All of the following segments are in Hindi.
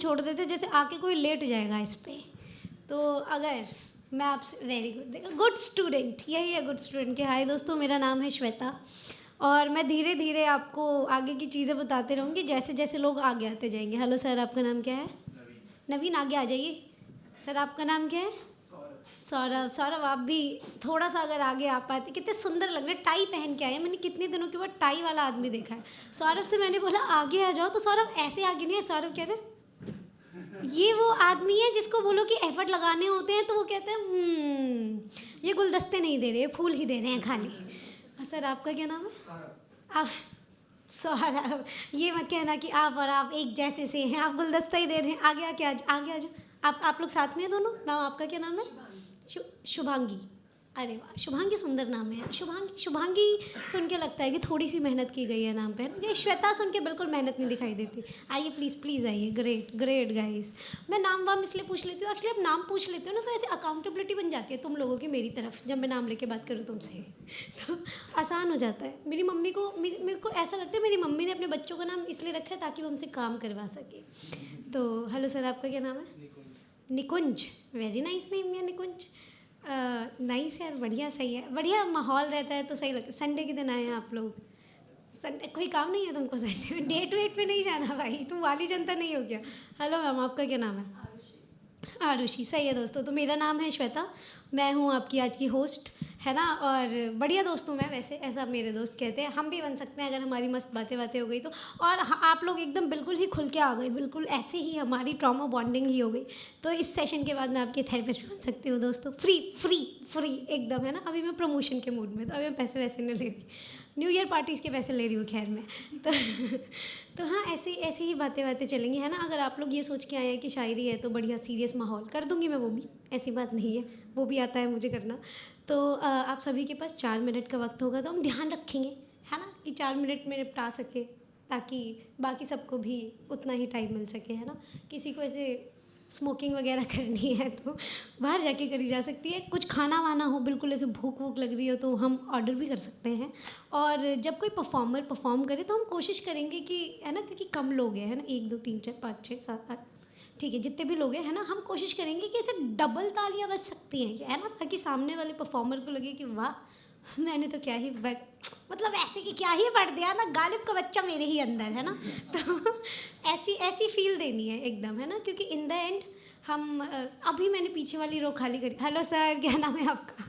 छोड़ देते जैसे आके कोई लेट जाएगा इस पे। तो अगर मैं आपसे वेरी गुड, देखो गुड स्टूडेंट, यही है गुड स्टूडेंट के। हाय दोस्तों, मेरा नाम है श्वेता और मैं धीरे धीरे आपको आगे की चीज़ें बताते रहूँगी जैसे जैसे लोग आगे आते जाएंगे। हेलो सर, आपका नाम क्या है? नवीन, आगे आ जाइए। सर आपका नाम क्या है? सौरभ। सौरभ आप भी थोड़ा सा अगर आगे आ पाते। कितने सुंदर लग रहे, टाई पहन के आए हैं। मैंने कितने दिनों के बाद टाई वाला आदमी देखा है। सौरभ से मैंने बोला आगे आ जाओ तो सौरभ ऐसे आगे नहीं है। सौरभ कह रहे ये वो आदमी है जिसको बोलो कि एफर्ट लगाने होते हैं तो वो कहते हैं ये गुलदस्ते नहीं दे रहे, फूल ही दे रहे हैं खाली। सर आपका क्या नाम है? आप सौरभ, ये मत कहना कि आप और आप एक जैसे से हैं, आप गुलदस्ता ही दे रहे हैं। आगे आके आगे आ जाओ। आप लोग साथ में हैं दोनों। मैम आपका क्या नाम है? शुभांगी। अरे वाह, शुभांगी सुंदर नाम है। शुभांगी सुन के लगता है कि थोड़ी सी मेहनत की गई है नाम पे। ये श्वेता सुन के बिल्कुल मेहनत नहीं दिखाई देती। आइए प्लीज़ प्लीज़ आइए। Great great guys. मैं नाम वाम इसलिए पूछ लेती हूँ, एक्चुअली आप नाम पूछ लेते हो ना तो ऐसे अकाउंटेबिलिटी बन जाती है तुम लोगों की मेरी तरफ। जब मैं नाम लेके बात करूँ तुमसे तो आसान हो जाता है। मेरी मम्मी को मेरे को ऐसा लगता है मेरी मम्मी ने अपने बच्चों का नाम इसलिए रखा है ताकि वो हमसे काम करवा सके। तो हेलो सर, आपका क्या नाम है? निकुंज। वेरी नाइस नेम है निकुंज। नाइस यार, बढ़िया, सही है। बढ़िया माहौल रहता है तो सही लगता है। संडे के दिन आए हैं आप लोग। संडे कोई काम नहीं है तुमको? संडे में डेट वेट पे नहीं जाना भाई, तुम वाली जनता नहीं हो क्या? हेलो मैम, आपका क्या नाम है? आरुषि। सही है दोस्तों, तो मेरा नाम है श्वेता। मैं हूँ आपकी आज की होस्ट, है ना। और बढ़िया दोस्त हूँ मैं, वैसे ऐसा मेरे दोस्त कहते हैं। हम भी बन सकते हैं अगर हमारी मस्त बातें बातें हो गई तो। और आप लोग एकदम बिल्कुल ही खुल के आ गए, बिल्कुल ऐसे ही हमारी ट्रॉमा बॉन्डिंग ही हो गई। तो इस सेशन के बाद मैं आपकी थेरेपिस्ट भी बन सकती हूँ दोस्तों। फ्री फ्री फ्री एकदम, है ना। अभी मैं प्रमोशन के मूड में, तो अभी मैं पैसे वैसे नहीं ले रही। न्यू ईयर पार्टीज़ के पैसे ले रही हूँ खैर मैं तो तो हाँ, ऐसे ही बातें चलेंगी, है ना। अगर आप लोग ये सोच के आए हैं कि शायरी है तो बढ़िया सीरियस माहौल कर दूंगी मैं, वो भी ऐसी बात नहीं है, वो भी आता है मुझे करना। तो आप सभी के पास 4 मिनट का वक्त होगा, तो हम ध्यान रखेंगे, है ना, कि 4 मिनट में निपटा सके ताकि बाकी सबको भी उतना ही टाइम मिल सके, है ना। किसी को ऐसे स्मोकिंग वगैरह करनी है तो बाहर जाके करी जा सकती है। कुछ खाना वाना हो, बिल्कुल ऐसे भूख वूख लग रही हो तो हम ऑर्डर भी कर सकते हैं। और जब कोई परफॉर्मर परफॉर्म करे तो हम कोशिश करेंगे कि, है ना, क्योंकि कम लोग हैं, है ना, 1 2 3 4 5 6 7 8, ठीक है, जितने भी लोग हैं, है ना, हम कोशिश करेंगे कि ऐसे डबल तालियां बज सकती हैं, है ना, ताकि सामने वाले परफॉर्मर को लगे कि वाह, मैंने तो क्या ही मतलब ऐसे कि क्या ही पढ़ दिया ना, गालिब का बच्चा मेरे ही अंदर, है ना। तो ऐसी फील देनी है एकदम, है ना, क्योंकि इन द एंड हम अभी मैंने पीछे वाली रो खाली करी। हेलो सर, क्या नाम है आपका?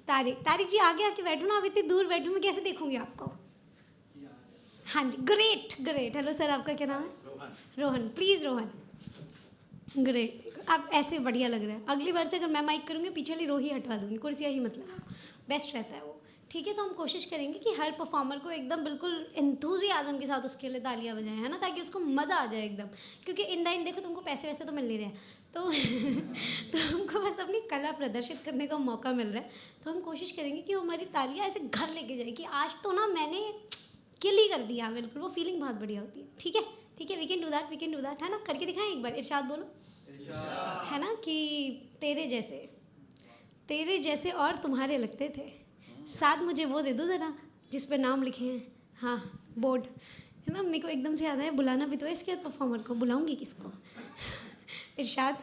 तारिक जी, आगे आके बैठो ना। अब इतनी दूर बैठूँ मैं, कैसे देखूंगी आपको? हाँ जी, ग्रेट ग्रेट। हेलो सर, आपका क्या नाम है? रोहन। प्लीज़ रोहन। ग्रेट, आप ऐसे बढ़िया लग रहा है। अगली बार से अगर मैं माइक करूँगी पीछे वाली रो ही हटवा दूँगी, कुर्सियाँ ही मत लगाओ, बेस्ट रहता है वो। ठीक है, तो हम कोशिश करेंगे कि हर परफॉर्मर को एकदम बिल्कुल एंथुजियाज्म के साथ उसके लिए तालियां बजाएं, है ना, ताकि उसको मज़ा आ जाए एकदम। क्योंकि इन द एंड देखो, तुमको पैसे वैसे तो मिल नहीं रहे हैं, तो तो हमको बस अपनी कला प्रदर्शित करने का मौका मिल रहा है। तो हम कोशिश करेंगे कि वो हमारी तालियां ऐसे घर लेके जाए कि आज तो ना मैंने किल ही कर दिया, बिल्कुल। वो फीलिंग बहुत बढ़िया होती है। ठीक है, ठीक है, वी कैन डू दैट, है ना। करके दिखाएं एक बार, इरशाद बोलो, है ना, कि तेरे जैसे और तुम्हारे लगते थे, साथ मुझे वो दे दो ज़रा जिस पे नाम लिखे हैं, हाँ, बोर्ड, है ना। मेरे को एकदम से याद आया, बुलाना भी तो है इसके बाद परफॉर्मर को। बुलाऊंगी किसको? इरशाद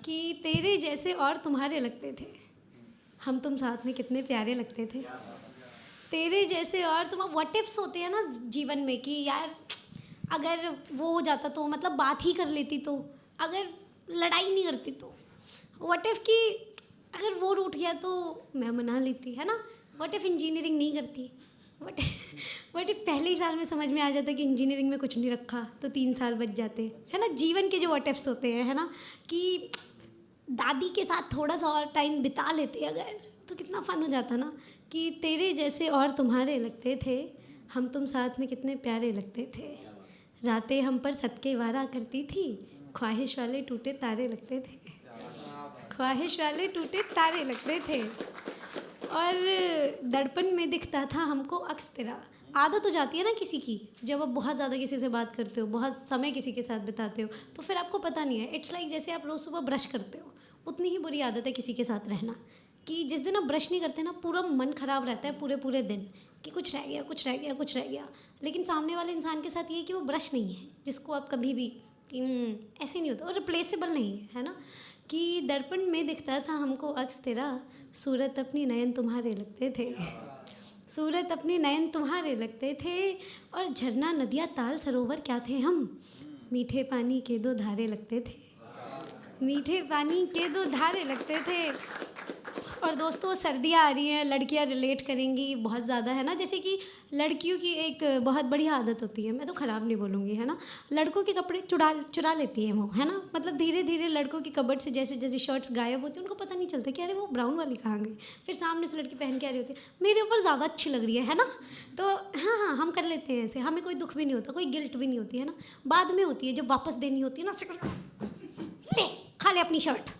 कि तेरे जैसे और तुम्हारे लगते थे, हम तुम साथ में कितने प्यारे लगते थे। तेरे जैसे और तुम, व्हाट इफ्स होते हैं ना जीवन में, कि यार अगर वो हो जाता तो, मतलब बात ही कर लेती तो, अगर लड़ाई नहीं करती तो, व्हाट इफ कि अगर वो रूठ गया तो मैं मना लेती, है ना। व्हाट इफ इंजीनियरिंग नहीं करती, व्हाट इफ पहले ही साल में समझ में आ जाता कि इंजीनियरिंग में कुछ नहीं रखा तो 3 साल बच जाते, है ना। जीवन के जो व्हाट इफ्स होते हैं, है ना, कि दादी के साथ थोड़ा सा और टाइम बिता लेते अगर, तो कितना फ़न हो जाता ना। कि तेरे जैसे और तुम्हारे लगते थे, हम तुम साथ में कितने प्यारे लगते थे, रातें हम पर सदके वारा करती थी, ख्वाहिश वाले टूटे तारे लगते थे, ख्वाहिश वाले टूटे तारे लगते थे। और दर्पण में दिखता था हमको अक्स तेरा। आदत हो जाती है ना किसी की, जब आप बहुत ज़्यादा किसी से बात करते हो, बहुत समय किसी के साथ बिताते हो, तो फिर आपको पता नहीं है। इट्स लाइक जैसे आप रोज़ सुबह ब्रश करते हो, उतनी ही बुरी आदत है किसी के साथ रहना, कि जिस दिन आप ब्रश नहीं करते ना, पूरा मन ख़राब रहता है पूरे दिन, कि कुछ रह गया। लेकिन सामने वाले इंसान के साथ ये है कि वो ब्रश नहीं है जिसको आप कभी भी कि ऐसे नहीं होता, और रिप्लेसेबल नहीं है ना। कि दर्पण में दिखता था हमको अक्स तेरा, सूरत अपनी नयन तुम्हारे लगते थे, सूरत अपने नयन तुम्हारे लगते थे, और झरना नदियाँ ताल सरोवर क्या थे हम, मीठे पानी के दो धारे लगते थे, मीठे पानी के दो धारे लगते थे। और दोस्तों सर्दियाँ आ रही हैं, लड़कियाँ रिलेट करेंगी बहुत ज़्यादा, है ना। जैसे कि लड़कियों की एक बहुत बढ़िया आदत होती है, मैं तो ख़राब नहीं बोलूँगी, है ना। लड़कों के कपड़े चुरा लेती है वो, है ना। मतलब धीरे धीरे लड़कों की कबर्ड से जैसे जैसे शर्ट्स गायब होती हैं, उनको पता नहीं चलता कि अरे वो ब्राउन वाली कहाँ गई। फिर सामने से लड़की पहन के आ रही होती है, मेरे ऊपर ज़्यादा अच्छी लग रही है ना। तो हाँ हाँ, हम कर लेते हैं ऐसे, हमें कोई दुख भी नहीं होता, कोई गिल्ट भी नहीं होती, है ना। बाद में होती है जब वापस देनी होती है ना, ले खा ले अपनी शर्ट,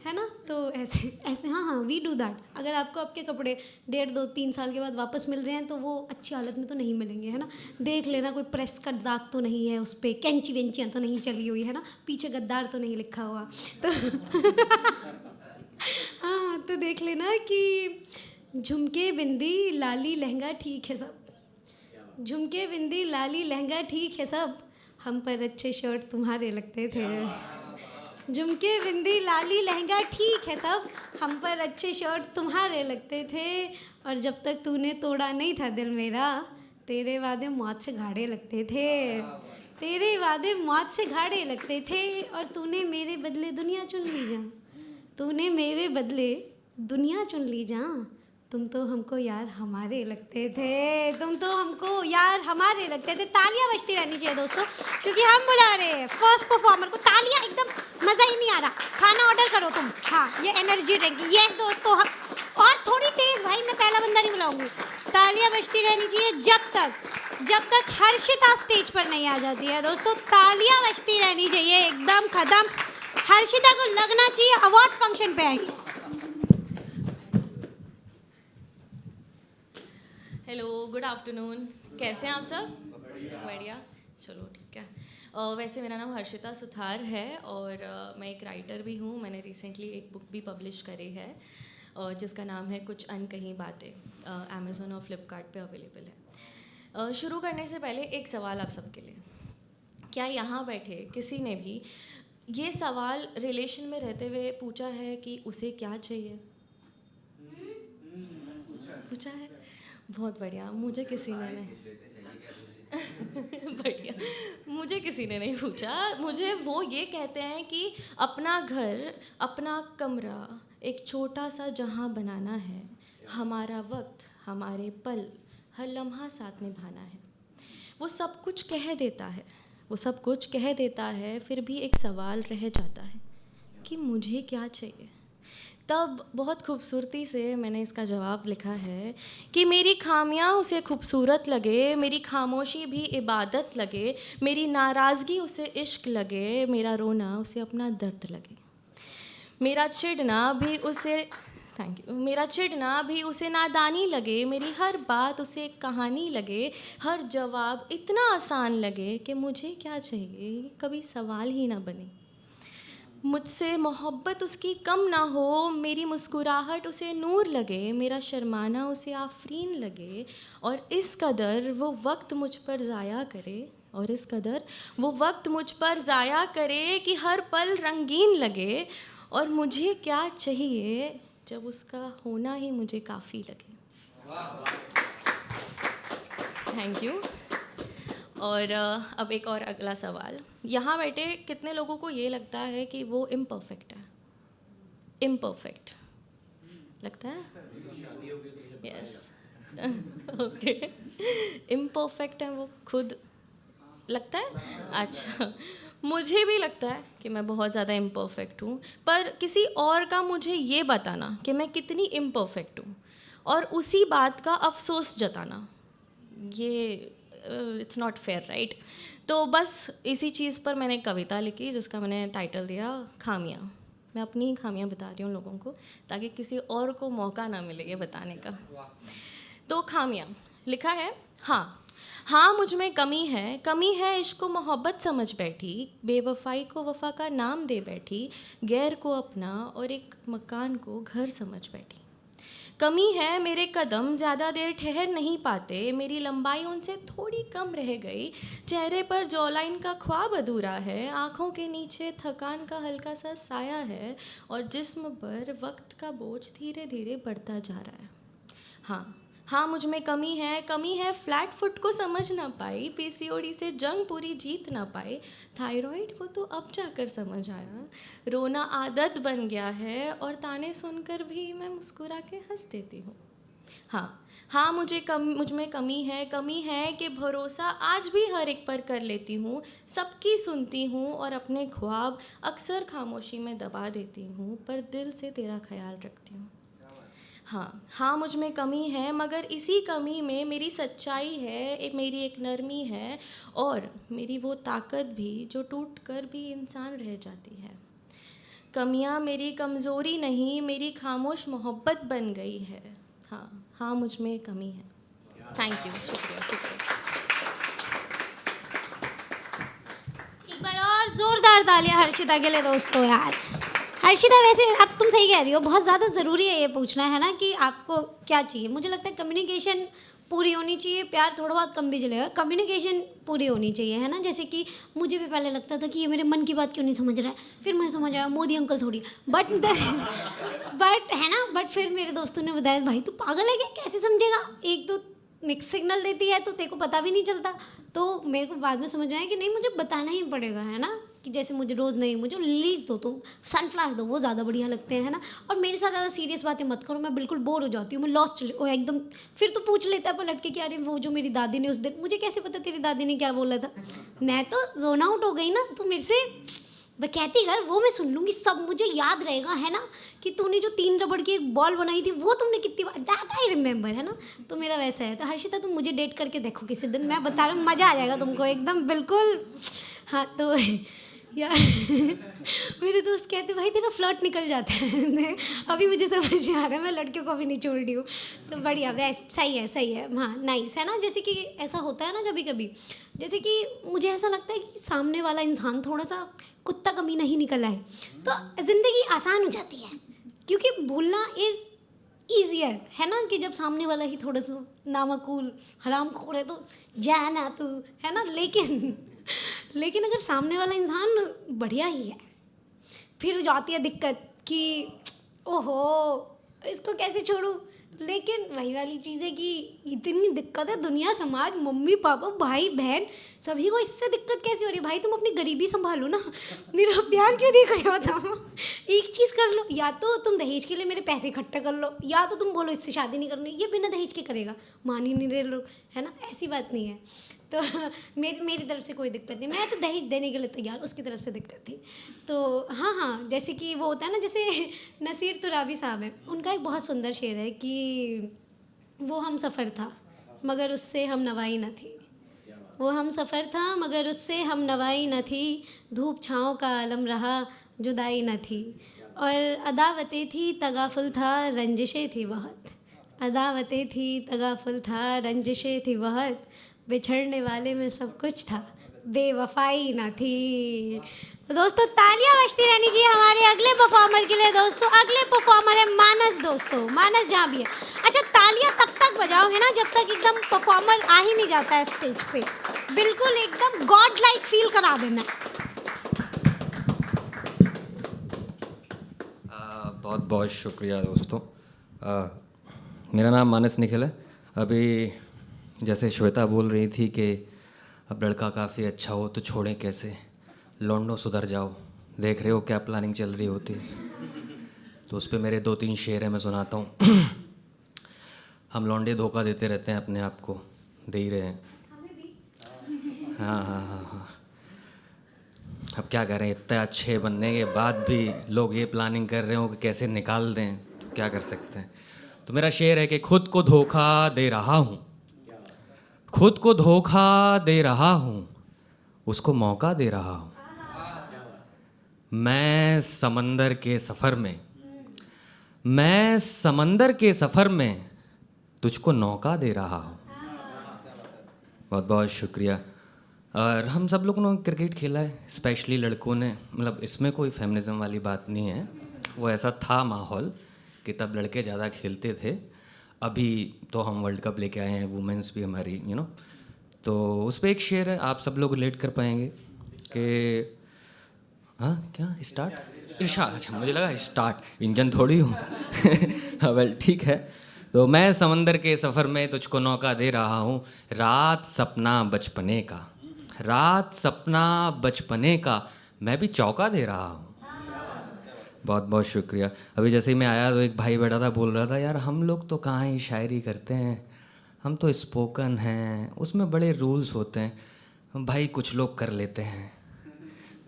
है ना। तो ऐसे ऐसे हाँ हाँ, वी डू दैट। अगर आपको आपके कपड़े 1.5-2-3 साल के बाद वापस मिल रहे हैं तो वो अच्छी हालत में तो नहीं मिलेंगे, है ना। देख लेना कोई प्रेस का दाग तो नहीं है उस पर, कैंची वेंचियाँ तो नहीं चली हुई, है ना, पीछे गद्दार तो नहीं लिखा हुआ, तो हाँ, तो देख लेना कि झुमके बिंदी लाली लहंगा ठीक है सब, झुमके बिंदी लाली लहंगा ठीक है सब, हम पर अच्छे शर्ट तुम्हारे लगते थे, झुमके बिंदी लाली लहंगा ठीक है सब, हम पर अच्छे शर्ट तुम्हारे लगते थे, और जब तक तूने तोड़ा नहीं था दिल मेरा, तेरे वादे मौत से घाड़े लगते थे, तेरे वादे मौत से घाड़े लगते थे, और तूने मेरे बदले दुनिया चुन ली जा, तूने मेरे बदले दुनिया चुन ली जा, तुम तो हमको यार हमारे लगते थे, तुम तो हमको यार हमारे लगते थे। तालियां बजती रहनी चाहिए दोस्तों, क्योंकि हम बुला रहे हैं फर्स्ट परफॉर्मर को। तालियां, एकदम मज़ा ही नहीं आ रहा, खाना ऑर्डर करो तुम। हाँ, ये एनर्जी ड्रिंक, यस दोस्तों, हम और थोड़ी तेज़ भाई, मैं पहला बंदा नहीं बुलाऊंगी। तालियां बजती रहनी चाहिए जब तक हर्षिता स्टेज पर नहीं आ जाती है दोस्तों। तालियां बजती रहनी चाहिए एकदम खत्म। हर्षिता को लगना चाहिए अवार्ड फंक्शन पे आई। हेलो, गुड आफ्टरनून, कैसे हैं आप सब? बढ़िया, चलो ठीक है। वैसे मेरा नाम हर्षिता सुथार है और मैं एक राइटर भी हूँ। मैंने रिसेंटली एक बुक भी पब्लिश करी है जिसका नाम है कुछ अनकही बातें, अमेज़ॉन और फ्लिपकार्ट पे अवेलेबल है। शुरू करने से पहले एक सवाल आप सबके लिए, क्या यहाँ बैठे किसी ने भी ये सवाल रिलेशन में रहते हुए पूछा है कि उसे क्या चाहिए? पूछा है? बहुत बढ़िया। मुझे किसी ने नहीं बढ़िया, मुझे किसी ने नहीं पूछा। मुझे वो ये कहते हैं कि अपना घर, अपना कमरा, एक छोटा सा जहां बनाना है, हमारा वक्त, हमारे पल, हर लम्हा साथ निभाना है। वो सब कुछ कह देता है, वो सब कुछ कह देता है, फिर भी एक सवाल रह जाता है कि मुझे क्या चाहिए। तब बहुत खूबसूरती से मैंने इसका जवाब लिखा है कि मेरी खामियां उसे खूबसूरत लगे, मेरी खामोशी भी इबादत लगे, मेरी नाराज़गी उसे इश्क लगे, मेरा रोना उसे अपना दर्द लगे, मेरा चिढ़ना भी उसे मेरा चिढ़ना भी उसे नादानी लगे, मेरी हर बात उसे एक कहानी लगे, हर जवाब इतना आसान लगे कि मुझे क्या चाहिए कभी सवाल ही ना बने। मुझसे मोहब्बत उसकी कम ना हो, मेरी मुस्कुराहट उसे नूर लगे, मेरा शर्माना उसे आफरीन लगे, और इस कदर वो वक्त मुझ पर ज़ाया करे, और इस कदर वो वक्त मुझ पर ज़ाया करे कि हर पल रंगीन लगे, और मुझे क्या चाहिए जब उसका होना ही मुझे काफ़ी लगे। Thank you. और अब एक और अगला सवाल, यहाँ बैठे कितने लोगों को ये लगता है कि वो इम्परफेक्ट है? इम्परफेक्ट लगता है? Yes, okay. इम्परफेक्ट है वो खुद लगता है? अच्छा, मुझे भी लगता है कि मैं बहुत ज़्यादा इम्परफेक्ट हूँ, पर किसी और का मुझे ये बताना कि मैं कितनी इम्परफेक्ट हूँ और उसी बात का अफसोस जताना, ये इट्स नॉट फेयर, राइट? तो बस इसी चीज़ पर मैंने एक कविता लिखी जिसका मैंने टाइटल दिया खामियाँ। मैं अपनी ही खामियाँ बता रही हूँ लोगों को, ताकि किसी और को मौका ना मिले ये बताने का। तो खामियाँ लिखा है, हाँ मुझ में कमी है, इश्क को मोहब्बत समझ बैठी, बेवफाई को वफा का नाम दे बैठी, गैर को अपना और एक मकान को घर समझ बैठी। कमी है मेरे कदम ज़्यादा देर ठहर नहीं पाते, मेरी लंबाई उनसे थोड़ी कम रह गई, चेहरे पर जॉलाइन का ख्वाब अधूरा है, आँखों के नीचे थकान का हल्का सा साया है और जिस्म पर वक्त का बोझ धीरे धीरे बढ़ता जा रहा है। हाँ मुझ में कमी है फ्लैट फुट को समझ ना पाई, पीसीओडी से जंग पूरी जीत ना पाई, थायराइड वो तो अब जाकर समझ आया, रोना आदत बन गया है और ताने सुनकर भी मैं मुस्कुरा के हंस देती हूँ। हाँ मुझ में कमी है कि भरोसा आज भी हर एक पर कर लेती हूँ, सबकी सुनती हूँ और अपने ख्वाब अक्सर खामोशी में दबा देती हूँ, पर दिल से तेरा ख्याल रखती हूँ। हाँ मुझ में कमी है, मगर इसी कमी में मेरी सच्चाई है, मेरी एक नरमी है और मेरी वो ताकत भी जो टूट कर भी इंसान रह जाती है। कमियाँ मेरी कमज़ोरी नहीं, मेरी खामोश मोहब्बत बन गई है। हाँ मुझ में कमी है। थैंक यू, शुक्रिया। एक बार और जोरदार तालियां हर्षिता के लिए दोस्तों। यार हर्षिता, वैसे अब तुम सही कह रही हो, बहुत ज़्यादा ज़रूरी है ये पूछना, है ना, कि आपको क्या चाहिए। मुझे लगता है कम्युनिकेशन पूरी होनी चाहिए, प्यार थोड़ा बहुत कम भी चलेगा, कम्युनिकेशन पूरी होनी चाहिए, है ना। जैसे कि मुझे भी पहले लगता था कि ये मेरे मन की बात क्यों नहीं समझ रहा है, फिर मैं समझ आया मोदी अंकल थोड़ी, बट है ना, बट फिर मेरे दोस्तों ने बताया भाई तू पागल है क्या, कैसे समझेगा, एक तो मिक्स सिग्नल देती है तो तेरे को पता भी नहीं चलता। तो मेरे को बाद में समझ आया कि नहीं, मुझे बताना ही पड़ेगा, है ना, कि जैसे मुझे रोज़ नहीं, मुझे लिलीज दो, तुम सनफ्लावर्स दो, वो ज़्यादा बढ़िया लगते हैं, है ना। और मेरे साथ ज़्यादा सीरियस बातें मत करो, मैं बिल्कुल बोर हो जाती हूँ, मैं लॉस्ट चले ओ एकदम। फिर तो पूछ लेता है पलट के कि अरे वो जो मेरी दादी ने उस दिन, मुझे कैसे पता तेरी दादी ने क्या बोला था, मैं तो जोन आउट हो गई ना। तो मेरे से बकैती कर, वो मैं सुन लूँगी, सब मुझे याद रहेगा, है ना, कि तूने जो 3 रबड़ की एक बॉल बनाई थी वो तुमने कितनी बार, दैट आई रिमेंबर, है ना। तो मेरा वैसा है। तो हर्षिता तुम मुझे डेट करके देखो किसी दिन, मैं बता रहा हूँ मज़ा आ जाएगा तुमको एकदम बिल्कुल। हाँ तो यार मेरे दोस्त कहते भाई तेरा फ्लर्ट निकल जाता है अभी मुझे समझ में आ रहा है, मैं लड़कियों को भी नहीं छोड़ रही हूँ। तो बढ़िया, वैस सही है, हाँ नाइस, है ना। जैसे कि ऐसा होता है ना कभी कभी, जैसे कि मुझे ऐसा लगता है कि सामने वाला इंसान थोड़ा सा कुत्ता कमीना ही निकल आए तो ज़िंदगी आसान हो जाती है, क्योंकि भूलना इज़ ईजियर, है ना, कि जब सामने वाला ही थोड़ा सा नामकूल हरामखोर है तो जाना तू, है ना। लेकिन अगर सामने वाला इंसान बढ़िया ही है, फिर जाती है दिक्कत कि ओहो इसको कैसे छोड़ूं। लेकिन वही वाली चीज़ है कि इतनी दिक्कत है, दुनिया समाज मम्मी पापा भाई बहन सभी को, इससे दिक्कत कैसी हो रही है। भाई तुम अपनी गरीबी संभालो ना, मेरा प्यार क्यों देख रहे हो बताओ। एक चीज़ कर लो, या तो तुम दहेज के लिए मेरे पैसे इकट्ठा कर लो, या तो तुम बोलो इससे शादी नहीं करनी, ये बिना दहेज के करेगा, मान ही नहीं रहे लोग, है ना। ऐसी बात नहीं है। तो मेरी तरफ से कोई दिक्कत नहीं, मैं तो दहेज देने के लिए तैयार, उसकी तरफ से दिक्कत थी। तो हाँ जैसे कि वो होता है ना, जैसे नसीर तुराबी साहब हैं, उनका एक बहुत सुंदर शेर है कि वो हम सफ़र था मगर उससे हम नवाई न थी, वो हम सफ़र था मगर उससे हम नवाई न थी, धूप छाँव का आलम रहा जुदाई न थी, और अदावतें थी तगाफुल था रंजिशें थी बहुत, अदावतें थी तगाफुल था रंजिशें थी बहुत, बिछड़ने वाले में सब कुछ था बेवफाई ना थी। तो दोस्तों तालियां बजती रहनी चाहिए हमारे अगले परफॉर्मर के लिए। दोस्तों अगले परफॉर्मर है मानस। दोस्तों मानस जहाँ भी है, अच्छा तालियां तब तक बजाओ, है ना, जब तक एकदम परफॉर्मर आ ही नहीं जाता है स्टेज पे, बिल्कुल एकदम गॉड लाइक फील करा देना। बहुत बहुत शुक्रिया दोस्तों। मेरा नाम मानस निखिल है। अभी जैसे श्वेता बोल रही थी कि अब लड़का काफ़ी अच्छा हो तो छोड़ें कैसे, लौंडो सुधर जाओ, देख रहे हो क्या प्लानिंग चल रही होती। तो उस पर मेरे 2-3 शेर हैं, मैं सुनाता हूँ। हम लौंडे धोखा देते रहते हैं अपने आप को, दे ही रहे हैं। हाँ। अब क्या करें, इतने अच्छे बनने के बाद भी लोग ये प्लानिंग कर रहे हो कि कैसे निकाल दें, तो क्या कर सकते हैं। तो मेरा शेर है कि खुद को धोखा दे रहा हूँ, खुद को धोखा दे रहा हूँ, उसको मौका दे रहा हूँ। मैं समंदर के सफ़र में तुझको नौका दे रहा हूँ। बहुत बहुत शुक्रिया। और हम सब लोगों ने क्रिकेट खेला है, स्पेशली लड़कों ने, मतलब इसमें कोई फेमिनिज्म वाली बात नहीं है, वो ऐसा था माहौल कि तब लड़के ज़्यादा खेलते थे। अभी तो हम वर्ल्ड कप लेके आए हैं, वुमेंस भी हमारी तो उस पर एक शेर है, आप सब लोग रिलेट कर पाएंगे कि हाँ क्या स्टार्ट इरशाद, अच्छा मुझे लगा स्टार्ट इंजन थोड़ी हूँ वेल ठीक है। तो मैं समंदर के सफ़र में तुझको नौका दे रहा हूँ, रात सपना बचपने का, रात सपना बचपने का, मैं भी चौका दे रहा हूँ। बहुत बहुत शुक्रिया। अभी जैसे ही मैं आया तो एक भाई बैठा था, बोल रहा था यार हम लोग तो कहाँ ही शायरी करते हैं, हम तो स्पोकन हैं, उसमें बड़े रूल्स होते हैं। भाई कुछ लोग कर लेते हैं,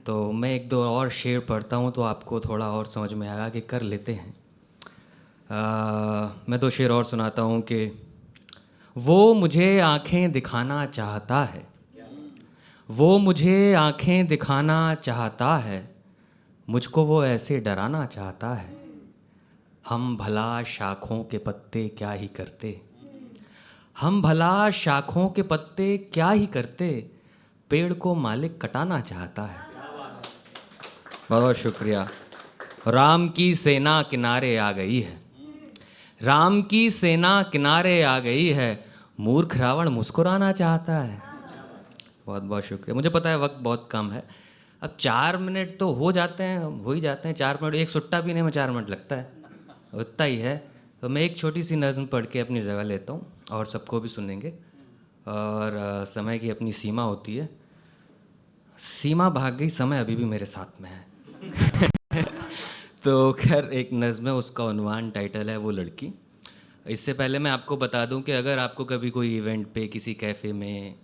तो मैं एक दो और शेर पढ़ता हूँ तो आपको थोड़ा और समझ में आएगा कि कर लेते हैं। मैं दो शेर और सुनाता हूँ कि वो मुझे आँखें दिखाना चाहता है, वो मुझे आँखें दिखाना चाहता है, मुझको वो ऐसे डराना चाहता है। हम भला शाखों के पत्ते क्या ही करते, हम भला शाखों के पत्ते क्या ही करते, पेड़ को मालिक कटाना चाहता है। बहुत बहुत शुक्रिया। राम की सेना किनारे आ गई है, राम की सेना किनारे आ गई है, मूर्ख रावण मुस्कुराना चाहता है। बहुत बहुत शुक्रिया। मुझे पता है वक्त बहुत कम है, अब 4 मिनट तो हो जाते हैं, हो ही जाते हैं 4 मिनट, एक सुट्टा पीने में 4 मिनट लगता है, उतना ही है। तो मैं एक छोटी सी नज़्म पढ़ के अपनी जगह लेता हूँ और सबको भी सुनेंगे। और समय की अपनी सीमा होती है, सीमा भाग गई, समय अभी भी मेरे साथ में है तो खैर एक नज़्म है, उसका उन्वान टाइटल है वो लड़की। इससे पहले मैं आपको बता दूं कि अगर आपको कभी कोई इवेंट पे किसी कैफ़े में,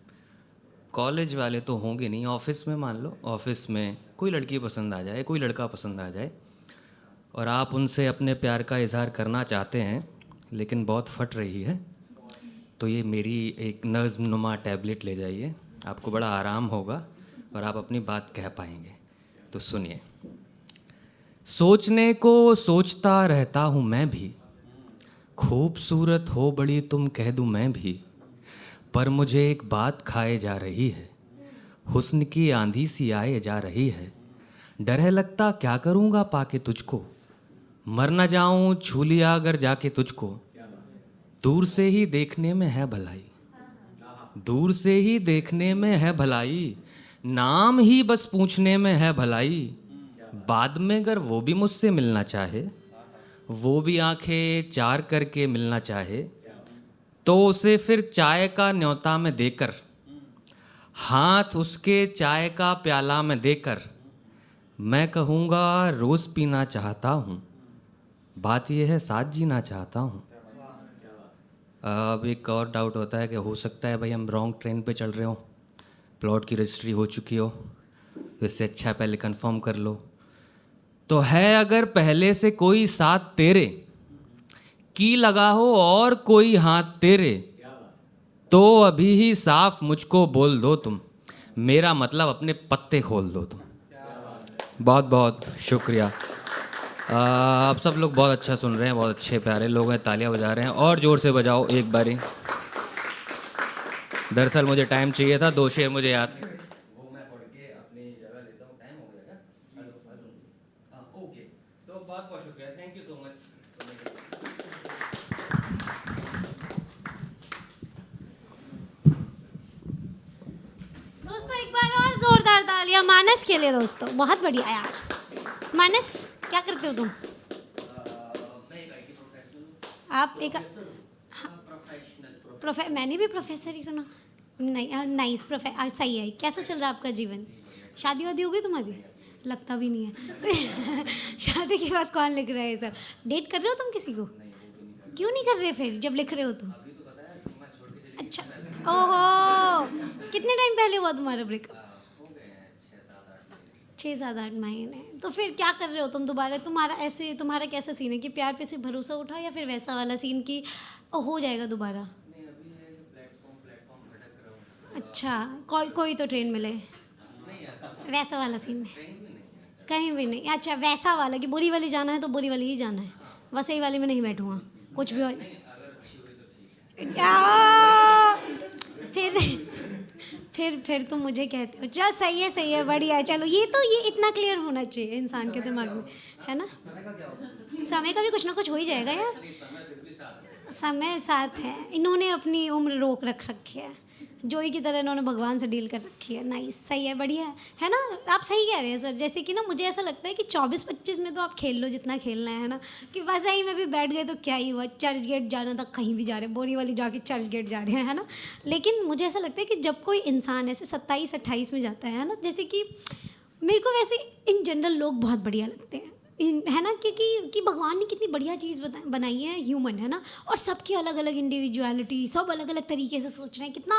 कॉलेज वाले तो होंगे नहीं, ऑफिस में मान लो, ऑफिस में कोई लड़की पसंद आ जाए, कोई लड़का पसंद आ जाए और आप उनसे अपने प्यार का इजहार करना चाहते हैं लेकिन बहुत फट रही है, तो ये मेरी एक नज़्म नुमा टैबलेट ले जाइए, आपको बड़ा आराम होगा और आप अपनी बात कह पाएंगे। तो सुनिए। सोचने को सोचता रहता हूँ मैं भी, खूबसूरत हो बड़ी तुम कह दूँ मैं भी, पर मुझे एक बात खाए जा रही है, हुस्न की आंधी सी आए जा रही है, डर है लगता क्या करूँगा पाके तुझको, मर न जाऊँ छू लिया अगर जाके तुझको, दूर से ही देखने में है भलाई, दूर से ही देखने में है भलाई, नाम ही बस पूछने में है भलाई, बाद में अगर वो भी मुझसे मिलना चाहे, वो भी आंखें चार करके मिलना चाहे, तो उसे फिर चाय का न्योता में देकर, हाथ उसके चाय का प्याला में देकर, मैं कहूँगा रोज़ पीना चाहता हूँ, बात यह है साथ जीना चाहता हूँ। अब एक और डाउट होता है कि हो सकता है भाई हम रॉन्ग ट्रेन पे चल रहे हो, प्लॉट की रजिस्ट्री हो चुकी हो, तो इससे अच्छा पहले कंफर्म कर लो। तो है अगर पहले से कोई साथ तेरे, की लगा हो और कोई हाथ तेरे, तो अभी ही साफ मुझको बोल दो तुम, मेरा मतलब अपने पत्ते खोल दो तुम। बहुत बहुत शुक्रिया। आप सब लोग बहुत अच्छा सुन रहे हैं, बहुत अच्छे प्यारे लोग हैं, तालियां बजा रहे हैं, और ज़ोर से बजाओ एक बारी। दरअसल मुझे टाइम चाहिए था, 2 शेर मुझे याद, वो मैं पढ़ के अपनी जगह लेता हूँ। टाइम हो गया क्या? हाँ ओके। तो बहुत बहुत शुक्रिया, थैंक यू सो मच। दोस्तों एक बार और जोरदार तालियां मानस के लिए। दोस्तों बहुत बढ़िया यार। मानस क्या करते हो तुम? आप एक मैंने भी प्रोफेसर ही सुना। नहीं नाइस सही है। कैसा चल रहा है आपका जीवन? शादी वादी हो गई तुम्हारी? लगता भी नहीं है तो शादी के बाद कौन लिख रहा है सब? डेट कर रहे हो तुम किसी को? क्यों नहीं कर रहे फिर जब लिख रहे हो तो? अच्छा ओहो, कितने टाइम पहले हुआ तुम्हारा ब्रेकअप? 6-7-8 महीने। तो फिर क्या कर रहे हो तुम दोबारा? तुम्हारा कैसा सीन है कि प्यार पे से भरोसा उठा, या फिर वैसा वाला सीन कि हो जाएगा दोबारा? अच्छा कोई तो ट्रेन मिले, वैसा वाला सीन है? कहीं भी नहीं। अच्छा वैसा वाला कि बुरी वाली जाना है तो बुरी वाली ही जाना है, वैसे ही वाली में नहीं बैठूँगा कुछ भी हो। फिर तुम मुझे कहते हो चल सही है बढ़िया है। चलो ये इतना क्लियर होना चाहिए इंसान के दिमाग में, है ना? समय का भी कुछ ना कुछ हो ही जाएगा यार। समय साथ है, इन्होंने अपनी उम्र रोक रखी है, जोई की तरह इन्होंने भगवान से डील कर रखी है। नाइस, सही है, बढ़िया है ना। आप सही कह रहे हैं सर। जैसे कि ना मुझे ऐसा लगता है कि 24-25 में तो आप खेल लो जितना खेलना है ना, कि बस यही में भी बैठ गए तो क्या ही हुआ, चर्च गेट जाना था, कहीं भी जा रहे हैं, बोरी वाली जाके चर्च गेट जा रहे हैं, है ना। लेकिन मुझे ऐसा लगता है कि जब कोई इंसान ऐसे 27-28 में जाता है ना, जैसे कि मेरे को वैसे इन जनरल लोग बहुत बढ़िया लगते हैं, है ना, क्योंकि भगवान ने कितनी बढ़िया चीज़ बनाई है, ह्यूमन, है ना। और सबकी अलग अलग इंडिविजुअलिटी, सब अलग अलग तरीके से सोच रहे हैं, कितना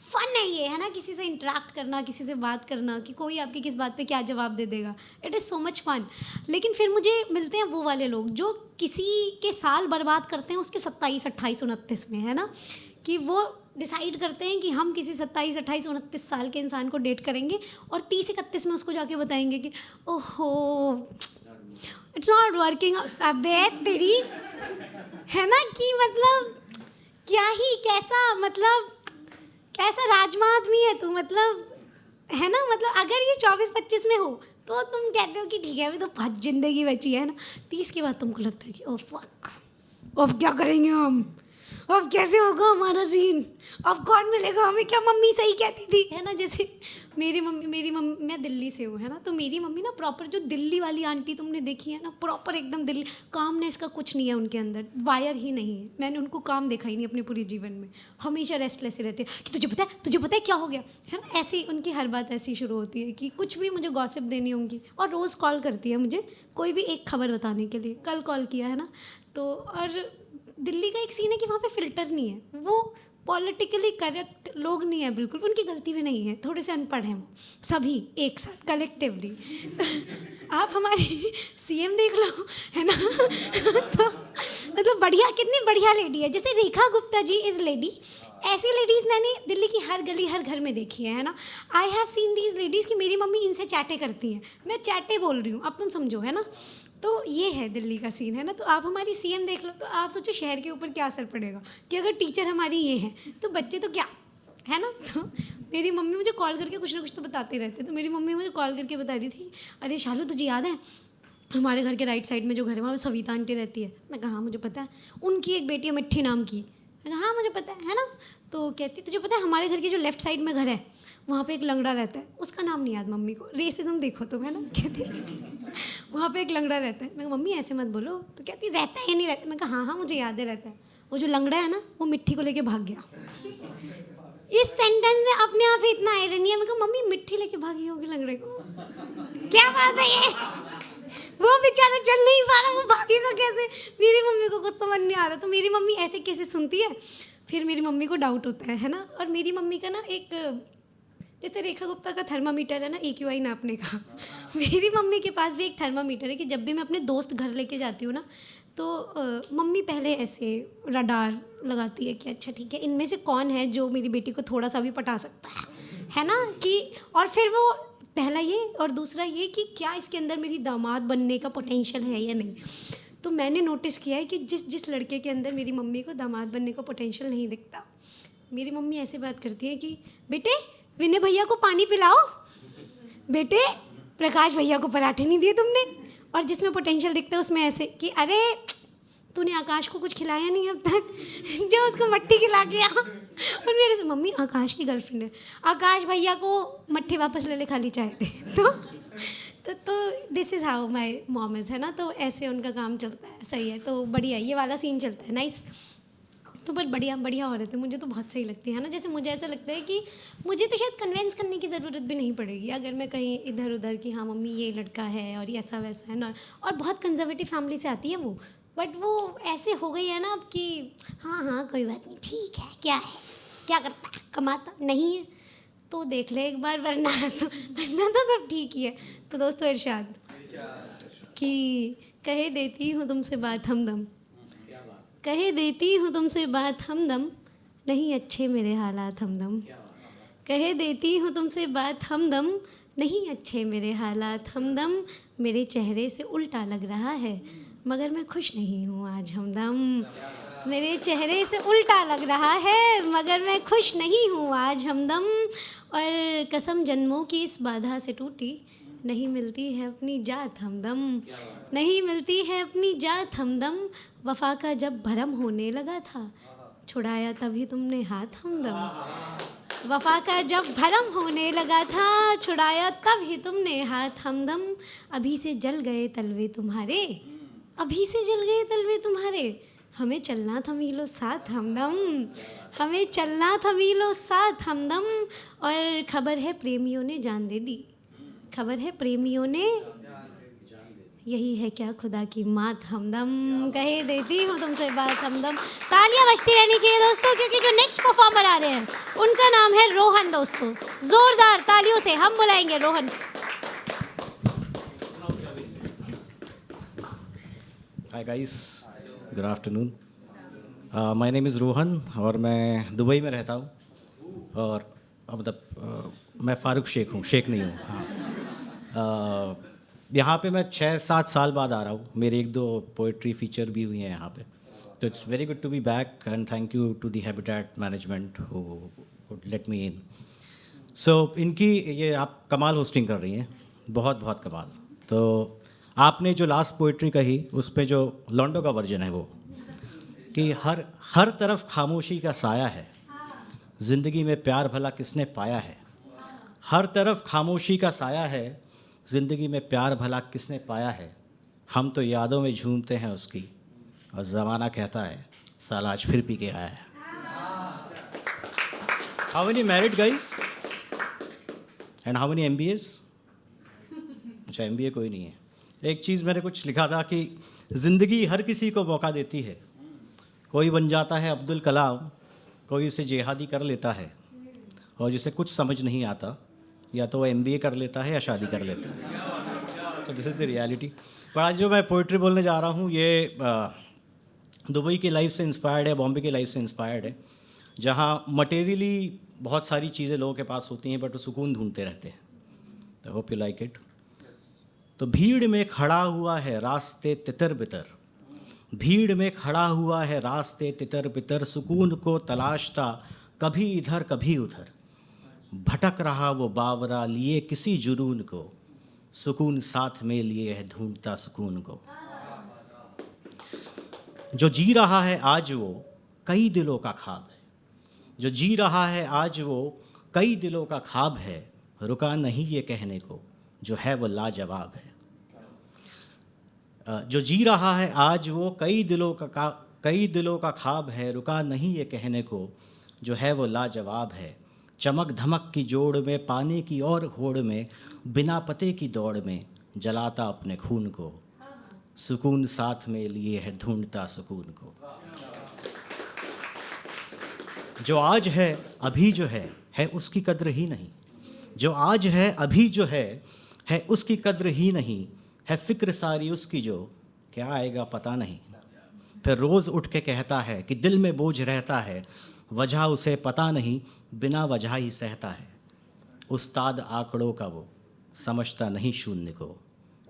फ़न है ये, है ना, किसी से इंटरेक्ट करना, किसी से बात करना, कि कोई आपकी किस बात पे क्या जवाब दे देगा। इट इज़ सो मच फ़न। लेकिन फिर मुझे मिलते हैं वो वाले लोग जो किसी के साल बर्बाद करते हैं उसके 27, 28, 29 में, है ना, कि वो डिसाइड करते हैं कि हम किसी 27, 28, 29 साल के इंसान को डेट करेंगे और 30-31 में उसको जाके बताएंगे कि ओहो इट्स नॉट वर्किंग। अबे तेरी, है ना, कि मतलब क्या ही, कैसा राजमा आदमी है तू, मतलब, है ना। मतलब अगर ये 24-25 में हो तो तुम कहते हो कि ठीक है अभी तो बहुत ज़िंदगी बची है ना। 30 के बाद तुमको लगता है कि ओह फक, अब क्या करेंगे हम, अब कैसे होगा हमारा सीन, अब कौन मिलेगा हमें, क्या मम्मी सही कहती थी, है ना। जैसे मेरी मम्मी, मैं दिल्ली से हूँ, है ना, तो मेरी मम्मी ना प्रॉपर जो दिल्ली वाली आंटी तुमने देखी है ना, प्रॉपर एकदम दिल्ली, कामनेस का कुछ नहीं है उनके अंदर, वायर ही नहीं है। मैंने उनको काम देखा ही नहीं अपने पूरे जीवन में, हमेशा रेस्टलेस ही रहते हैं कि तुझे पता है क्या हो गया, है ना। ऐसे ही उनकी हर बात ऐसी शुरू होती है कि कुछ भी मुझे गॉसिप देनी होंगी, और रोज़ कॉल करती है मुझे कोई भी एक खबर बताने के लिए। कल कॉल किया, है ना। तो और दिल्ली का एक सीन है कि वहाँ पे फ़िल्टर नहीं है, वो पॉलिटिकली करेक्ट लोग नहीं है बिल्कुल, उनकी गलती भी नहीं है, थोड़े से अनपढ़ हैं वो सभी एक साथ कलेक्टिवली। आप हमारी सीएम देख लो, है ना। तो मतलब बढ़िया, कितनी बढ़िया लेडी है, जैसे रेखा गुप्ता जी इज़ लेडी। ऐसी लेडीज़ मैंने दिल्ली की हर गली हर घर में देखी है ना। I have seen these ladies कि मेरी मम्मी इनसे चैटे करती हैं, मैं चैटे बोल रही हूँ, अब तुम समझो, है ना। तो ये है दिल्ली का सीन, है ना। तो आप हमारी सीएम देख लो, तो आप सोचो शहर के ऊपर क्या असर पड़ेगा, कि अगर टीचर हमारी ये है तो बच्चे तो क्या, है ना। तो मेरी मम्मी मुझे कॉल करके कुछ ना कुछ तो बताते रहते। तो मेरी मम्मी मुझे कॉल करके बता रही थी, अरे शालू तुझे याद है हमारे घर के राइट साइड में जो घर है वहाँ सविता आंटी रहती है। मैं कहा हाँ मुझे पता है, उनकी एक बेटी है मिट्टी नाम की। मैं कहा हाँ मुझे पता है ना। तो कहती तुझे पता है हमारे घर के जो लेफ्ट साइड में घर है वहाँ पे एक लंगड़ा रहता है, उसका नाम नहीं याद मम्मी को, रेसिज्म देखो तुम, है ना। कहती वहाँ पे एक लंगड़ा रहता है। मैं कहा मम्मी ऐसे मत बोलो। तो कहती रहता है या नहीं रहता। मैं कहा हाँ हाँ मुझे याद है रहता है। वो जो लंगड़ा है ना वो मिट्टी को लेके भाग गया। इस सेंटेंस में अपने आप ही इतना आयरनी है। मैं कहा मम्मी मिट्टी लेके भागी होगी लंगड़े को, क्या बात है ये, वो बेचारा चल नहीं पा रहा, वो भागेगा कैसे। मेरी मम्मी को कुछ समझ नहीं आ रहा। तो मेरी मम्मी ऐसे कैसे सुनती है, फिर मेरी मम्मी को डाउट होता है ना। और मेरी मम्मी का ना एक, जैसे रेखा गुप्ता का थर्मामीटर है ना AQI नापने का, मेरी मम्मी के पास भी एक थर्मामीटर है कि जब भी मैं अपने दोस्त घर लेके जाती हूँ ना तो मम्मी पहले ऐसे रडार लगाती है कि अच्छा ठीक है इनमें से कौन है जो मेरी बेटी को थोड़ा सा भी पटा सकता है ना। कि और फिर वो पहला ये और दूसरा ये कि क्या इसके अंदर मेरी दामाद बनने का पोटेंशियल है या नहीं। तो मैंने नोटिस किया है कि जिस लड़के के अंदर मेरी मम्मी को दामाद बनने का पोटेंशियल नहीं दिखता, मेरी मम्मी ऐसे बात करती है कि बेटे विनय भैया को पानी पिलाओ, बेटे प्रकाश भैया को पराठे नहीं दिए तुमने। और जिसमें पोटेंशियल दिखता है उसमें ऐसे कि अरे तूने आकाश को कुछ खिलाया नहीं अब तक, जो उसको मट्टी खिला के आ। और मेरे से मम्मी आकाश की गर्लफ्रेंड है, आकाश भैया को मट्टी वापस ले ले खाली चाय दे। तो this is how my mom is, है ना। तो ऐसे उनका काम चलता है, सही है। तो बढ़िया ये वाला सीन चलता है, नाइस। तो बट बढ़िया औरत है, मुझे तो बहुत सही लगती है ना। जैसे मुझे ऐसा लगता है कि मुझे तो शायद कन्विंस करने की ज़रूरत भी नहीं पड़ेगी अगर मैं कहीं इधर उधर कि हाँ मम्मी ये लड़का है और ये ऐसा वैसा है ना। और बहुत कंजर्वेटिव फैमिली से आती है वो, बट वो ऐसे हो गई है ना अब कि हाँ हाँ कोई बात नहीं, ठीक है, क्या है, क्या करता है, कमाता नहीं है तो देख ले एक बार, वरना तो सब ठीक ही है। तो दोस्तों इरशाद कि कहे देती हूँ तुमसे बात हमदम, कहे देती हूँ तुमसे बात हमदम, नहीं अच्छे मेरे हालात हमदम। कहे देती हूँ तुमसे बात हमदम, नहीं अच्छे मेरे हालात हमदम। मेरे चेहरे से उल्टा लग रहा है मगर मैं खुश नहीं हूँ आज हमदम। मेरे चेहरे से उल्टा लग रहा है मगर मैं खुश नहीं हूँ आज हमदम। और कसम जन्मों की इस बाधा से टूटी, नहीं मिलती है अपनी जात हमदम, नहीं मिलती है अपनी जात हमदम, वफा का जब भरम होने लगा था, छुड़ाया तभी तुमने हाथ हमदम। वफा का जब भरम होने लगा था, छुड़ाया तब ही तुमने हाथ हमदम। अभी से जल गए तलवे तुम्हारे, अभी से जल गए तलवे तुम्हारे, हमें चलना था मीलों साथ हमदम, हमें चलना था मीलों साथ हमदम। और खबर है प्रेमियों ने जान दे दी, खबर है प्रेमियों ने, यही है क्या खुदा की मात हमदम, कहे देती हूँ तुमसे बात हमदम। तालियां बजती रहनी चाहिए दोस्तों, क्योंकि जो नेक्स्ट परफॉर्मर आ रहे हैं उनका नाम है रोहन। दोस्तों जोरदार तालियों से हम बुलाएंगे Rohan. Hi guys, good afternoon. My name is Rohan और मैं दुबई में रहता हूँ। और मतलब मैं फ़ारूक शेख हूँ, शेख नहीं हूँ। हाँ, यहाँ पे मैं 6-7 साल बाद आ रहा हूँ। मेरे 1-2 पोइट्री फीचर भी हुई हैं यहाँ पे। तो it's very good to be back and thank you to the habitat management who let me in. So इनकी ये आप कमाल होस्टिंग कर रही हैं, बहुत बहुत कमाल। तो आपने जो लास्ट पोइट्री कही उस पे जो लॉन्डो का वर्जन है वो कि हर तरफ खामोशी का साया है, ज़िंदगी में प्यार भला किसने पाया है। हर तरफ खामोशी का साया है, ज़िंदगी में प्यार भला किसने पाया है। हम तो यादों में झूमते हैं उसकी, और ज़माना कहता है साला आज फिर पी के आया है। How many married guys and how many MBAs? अच्छा, MBA कोई नहीं है। एक चीज़ मैंने कुछ लिखा था कि ज़िंदगी हर किसी को मौका देती है, कोई बन जाता है अब्दुल कलाम, कोई उसे जिहादी कर लेता है, और जिसे कुछ समझ नहीं आता या तो वो MBA कर लेता है या शादी कर लेता है। So this is the reality. पर आज जो मैं पोइट्री बोलने जा रहा हूँ ये दुबई की लाइफ से इंस्पायर्ड है, बॉम्बे की लाइफ से इंस्पायर्ड है, जहाँ मटेरियली बहुत सारी चीज़ें लोगों के पास होती हैं बट वो सुकून ढूंढते रहते हैं। तो होप यू लाइक इट। तो भीड़ में खड़ा हुआ है रास्ते तितर बितर, भीड़ में खड़ा हुआ है रास्ते तितर बितर, सुकून को तलाशता कभी इधर कभी उधर, भटक रहा वो बावरा लिए किसी जुनून को, सुकून साथ में लिए है ढूंढता सुकून को। जो जी रहा है आज वो कई दिलों का ख्वाब है, जो जी रहा है आज वो कई दिलों का ख्वाब है, रुका नहीं ये कहने को जो है वो लाजवाब है। जो जी रहा है आज वो कई दिलों का ख्वाब है, रुका नहीं ये कहने को जो है वो लाजवाब है। चमक धमक की जोड़ में, पाने की और होड़ में, बिना पते की दौड़ में जलाता अपने खून को, सुकून साथ में लिए है ढूंढता सुकून को। जो आज है अभी जो है उसकी कद्र ही नहीं, जो आज है अभी जो है उसकी कद्र ही नहीं, है फिक्र सारी उसकी जो क्या आएगा पता नहीं। फिर रोज़ उठ के कहता है कि दिल में बोझ रहता है, वजह उसे पता नहीं, बिना वजह ही सहता है। उस्ताद आंकड़ों का वो समझता नहीं शून्य को,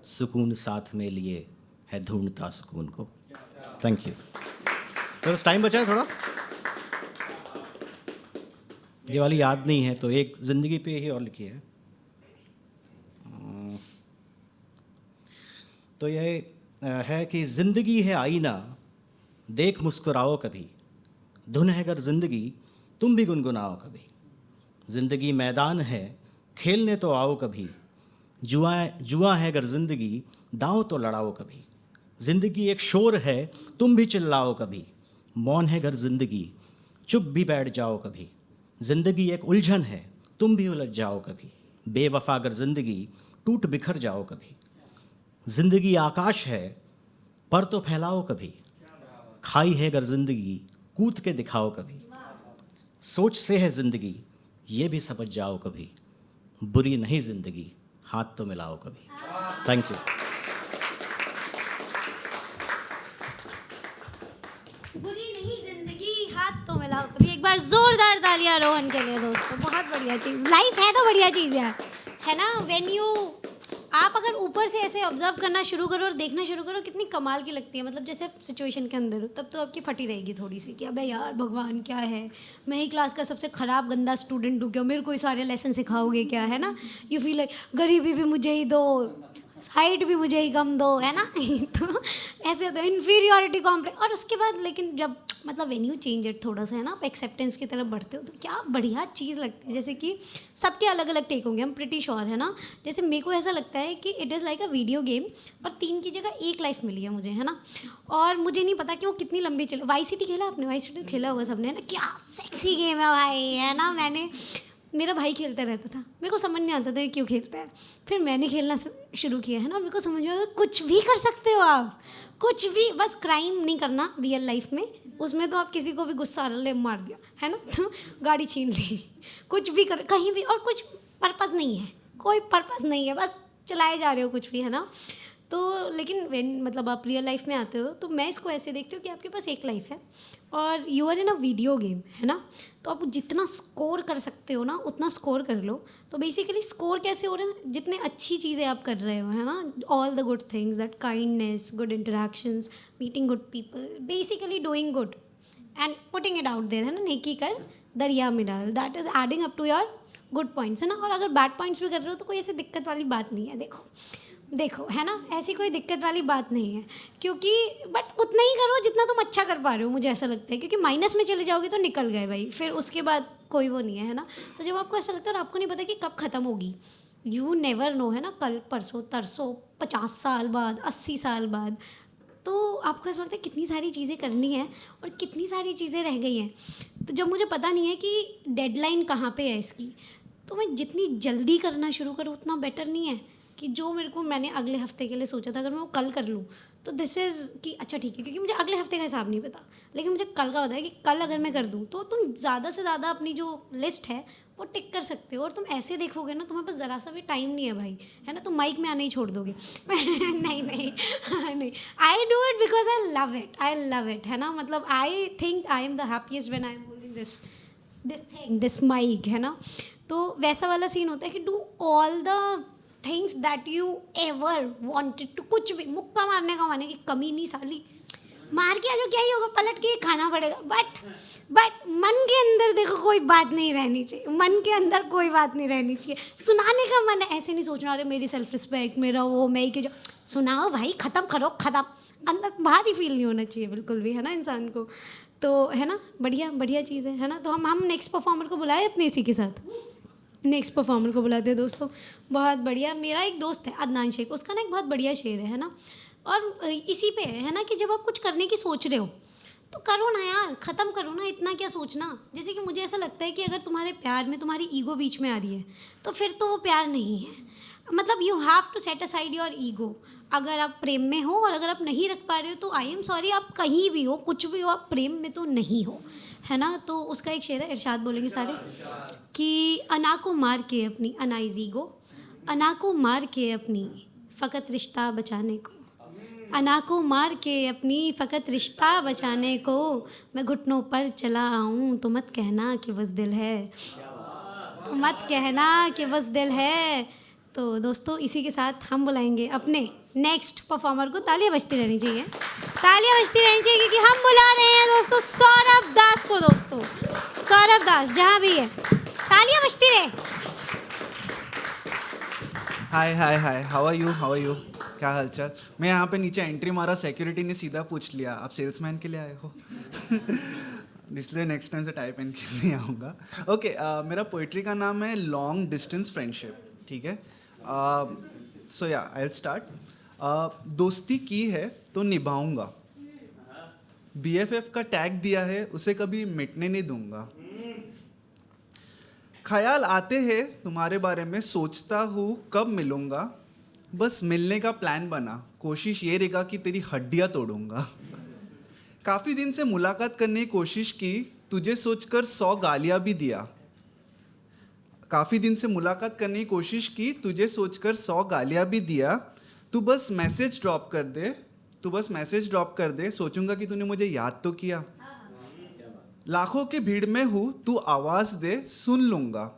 सुकून साथ में लिए है ढूंढता सुकून को। Thank you. तो बस टाइम बचा है थोड़ा, ये वाली याद नहीं है तो एक ज़िंदगी पे ही और लिखी है। तो ये है कि ज़िंदगी है आईना, देख मुस्कुराओ कभी, धुन है अगर ज़िंदगी तुम भी गुनगुनाओ कभी। ज़िंदगी मैदान है खेलने तो आओ कभी, जुआ है अगर ज़िंदगी दांव तो लड़ाओ कभी। ज़िंदगी एक शोर है तुम भी चिल्लाओ कभी, मौन है अगर ज़िंदगी चुप भी बैठ जाओ कभी। ज़िंदगी एक उलझन है तुम भी उलझ जाओ कभी, बेवफा अगर ज़िंदगी टूट बिखर जाओ कभी। ज़िंदगी आकाश है पर तो फैलाओ कभी, खाई है अगर ज़िंदगी कूद के दिखाओ कभी। सोच से है ज़िंदगी ये भी समझ जाओ कभी, बुरी नहीं ज़िंदगी हाथ तो मिलाओ कभी। Thank you. बुरी नहीं जिंदगी हाथ तो मिलाओ कभी। एक बार जोरदार तालियां रोहन के लिए दोस्तों, बहुत बढ़िया चीज़। लाइफ है तो बढ़िया चीज़ है ना। व्हेन यू आप अगर ऊपर से ऐसे ऑब्जर्व करना शुरू करो और देखना शुरू करो, कितनी कमाल की लगती है। मतलब जैसे आप सिचुएशन के अंदर हो तब तो आपकी फटी रहेगी थोड़ी सी कि अबे यार भगवान क्या है, मैं ही क्लास का सबसे ख़राब गंदा स्टूडेंट हूँ क्या, मेरे को ही सारे लेसन सिखाओगे क्या, है ना। यू फील लाइक गरीबी भी मुझे ही दो, हाइट भी मुझे ही कम दो, है ना। तो ऐसे होता है इन्फीरियॉरिटी कॉम्प्लेक्स। और उसके बाद लेकिन जब मतलब व्हेन यू चेंज इट थोड़ा सा, है ना, आप एक्सेप्टेंस की तरफ बढ़ते हो तो क्या बढ़िया चीज़ लगती है। जैसे कि सबके अलग अलग टेक होंगे, हम प्रिटी श्योर, है ना। जैसे मेरे को ऐसा लगता है कि it is like a video game और 3 की जगह 1 लाइफ मिली है मुझे, है ना। और मुझे नहीं पता कि वो कितनी लंबी चले। वाई सिटी खेला आपने? वाई सिटी खेला होगा सबने, है ना। क्या सेक्सी गेम है भाई, है ना। मेरा भाई खेलता रहता था, मेरे को समझ नहीं आता था ये क्यों खेलता है। फिर मैंने खेलना शुरू किया, है ना। मेरे को समझ में आया कुछ भी कर सकते हो आप, कुछ भी, बस क्राइम नहीं करना रियल लाइफ में। उसमें तो आप किसी को भी गुस्सा ले मार दिया, है ना, तो गाड़ी छीन ली, कुछ भी कर कहीं भी, और कुछ पर्पस नहीं है, कोई पर्पस नहीं है, बस चलाए जा रहे हो कुछ भी, है ना। तो लेकिन व्हेन मतलब आप रियल लाइफ में आते हो तो मैं इसको ऐसे देखती हूँ कि आपके पास 1 लाइफ है और you are in a video game, है ना। तो आप जितना स्कोर कर सकते हो ना उतना स्कोर कर लो। तो बेसिकली स्कोर कैसे हो रहा है, जितने अच्छी चीज़ें आप कर रहे हो, है ना, all the good things, that kindness, good interactions, meeting good people, basically doing good and putting it out there, है ना। नेकी कर दरिया में डाल, that is adding up to your good points, है ना। और अगर बैड पॉइंट्स भी कर रहे हो तो कोई ऐसी दिक्कत वाली बात नहीं है, देखो, है ना, ऐसी कोई दिक्कत वाली बात नहीं है। क्योंकि बट उतना ही करो जितना तुम अच्छा कर पा रहे हो, मुझे ऐसा लगता है। क्योंकि माइनस में चले जाओगे तो निकल गए भाई, फिर उसके बाद कोई वो नहीं है, है ना। तो जब आपको ऐसा लगता है और आपको नहीं पता कि कब ख़त्म होगी, यू नेवर नो, है ना, कल परसों तरसों 50 साल बाद, 80 साल बाद, तो आपको ऐसा लगता है कितनी सारी चीज़ें करनी है और कितनी सारी चीज़ें रह गई हैं। तो जब मुझे पता नहीं है कि डेडलाइन कहाँ पे है इसकी, तो मैं जितनी जल्दी करना शुरू करूँ उतना बेटर नहीं है। कि जो मैंने अगले हफ्ते के लिए सोचा था, अगर मैं वो कल कर लूँ तो दिस इज़ कि अच्छा ठीक है, क्योंकि मुझे अगले हफ्ते का हिसाब नहीं पता, लेकिन मुझे कल का पता है कि कल अगर मैं कर दूँ तो तुम ज़्यादा से ज़्यादा अपनी जो लिस्ट है वो टिक कर सकते हो। और तुम ऐसे देखोगे ना, तुम्हारे पास ज़रा सा भी टाइम नहीं है भाई, है ना, तुम माइक में आने ही छोड़ दोगे। नहीं नहीं नहीं, I do it because I love it, है ना। मतलब I think I am the happiest when I am holding this mic, है ना। तो वैसा वाला सीन होता है कि do all the things that you ever wanted to, कुछ भी, मुक्का मारने का माने की कमी नहीं साली, मार के आ जाओ, क्या ही होगा, पलट के खाना पड़ेगा। बट मन के अंदर देखो कोई बात नहीं रहनी चाहिए, मन के अंदर कोई बात नहीं रहनी चाहिए। सुनाने का मन है, ऐसे नहीं सोचना अरे मेरी सेल्फ रिस्पेक्ट, मेरा वो, मैं ही के जो सुनाओ भाई, ख़त्म करो, ख़त्म, अंदर बाहर ही फील नहीं होना चाहिए बिल्कुल भी, है ना, इंसान को। तो है ना, बढ़िया चीज़ है ना। तो हम नेक्स्ट परफॉर्मर को बुलाए अपने इसी के साथ, नेक्स्ट परफॉर्मर को बुलाते हैं दोस्तों। बहुत बढ़िया, मेरा एक दोस्त है अदनान शेख, उसका ना एक बहुत बढ़िया शेर है ना। और इसी पे है ना कि जब आप कुछ करने की सोच रहे हो तो करो ना यार, ख़त्म करो ना, इतना क्या सोचना। जैसे कि मुझे ऐसा लगता है कि अगर तुम्हारे प्यार में तुम्हारी ईगो बीच में आ रही है तो फिर तो वो प्यार नहीं है। मतलब you have to set aside your ego. अगर आप प्रेम में हो और अगर आप नहीं रख पा रहे हो तो आई एम सॉरी, आप कहीं भी हो, कुछ भी हो, आप प्रेम में तो नहीं हो, है ना। तो उसका एक शेर है, इरशाद बोलेंगे सारे, कि अना को मार के अपनी, अना इज ईगो, अना को मार के अपनी फ़कत रिश्ता बचाने को, अना को मार के अपनी फ़कत रिश्ता बचाने को, मैं घुटनों पर चला आऊँ तो मत कहना कि बस दिल है, तो मत कहना कि बस दिल है। तो दोस्तों इसी के साथ हम बुलाएंगे अपने नेक्स्ट परफॉर्मर को। तालियां बजती रहनी चाहिए, तालियां बजती रहनी चाहिए, क्योंकि हम बुला रहे हैं दोस्तों सौरभ दास को। दोस्तों सौरभ दास जहाँ भी है, तालियां बजती रहे। हाय हाउ आर यू क्या हालचाल। मैं यहाँ पे नीचे एंट्री मारा, सिक्योरिटी ने सीधा पूछ लिया आप सेल्समैन के लिए आए हो। इसलिए नेक्स्ट टाइम से टाई पहन के नहीं आऊँगा। ओके, मेरा पोइट्री का नाम है लॉन्ग डिस्टेंस फ्रेंडशिप, ठीक है। सो या आई विल स्टार्ट। दोस्ती की है तो निभाऊंगा, BFF का टैग दिया है उसे कभी मिटने नहीं दूंगा, ख्याल आते हैं तुम्हारे बारे में, सोचता हूँ कब मिलूंगा, बस मिलने का प्लान बना, कोशिश ये रहेगा कि तेरी हड्डियाँ तोड़ूंगा, काफ़ी दिन से मुलाकात करने की कोशिश की, तुझे सोचकर 100 गालियाँ भी दिया, काफ़ी दिन से मुलाकात करने की कोशिश की, तुझे सोचकर 100 गालियाँ भी दिया, तू बस मैसेज ड्रॉप कर दे, तू बस मैसेज ड्रॉप कर दे, सोचूंगा कि तूने मुझे याद तो किया, लाखों की भीड़ में हूँ तू आवाज़ दे सुन लूँगा,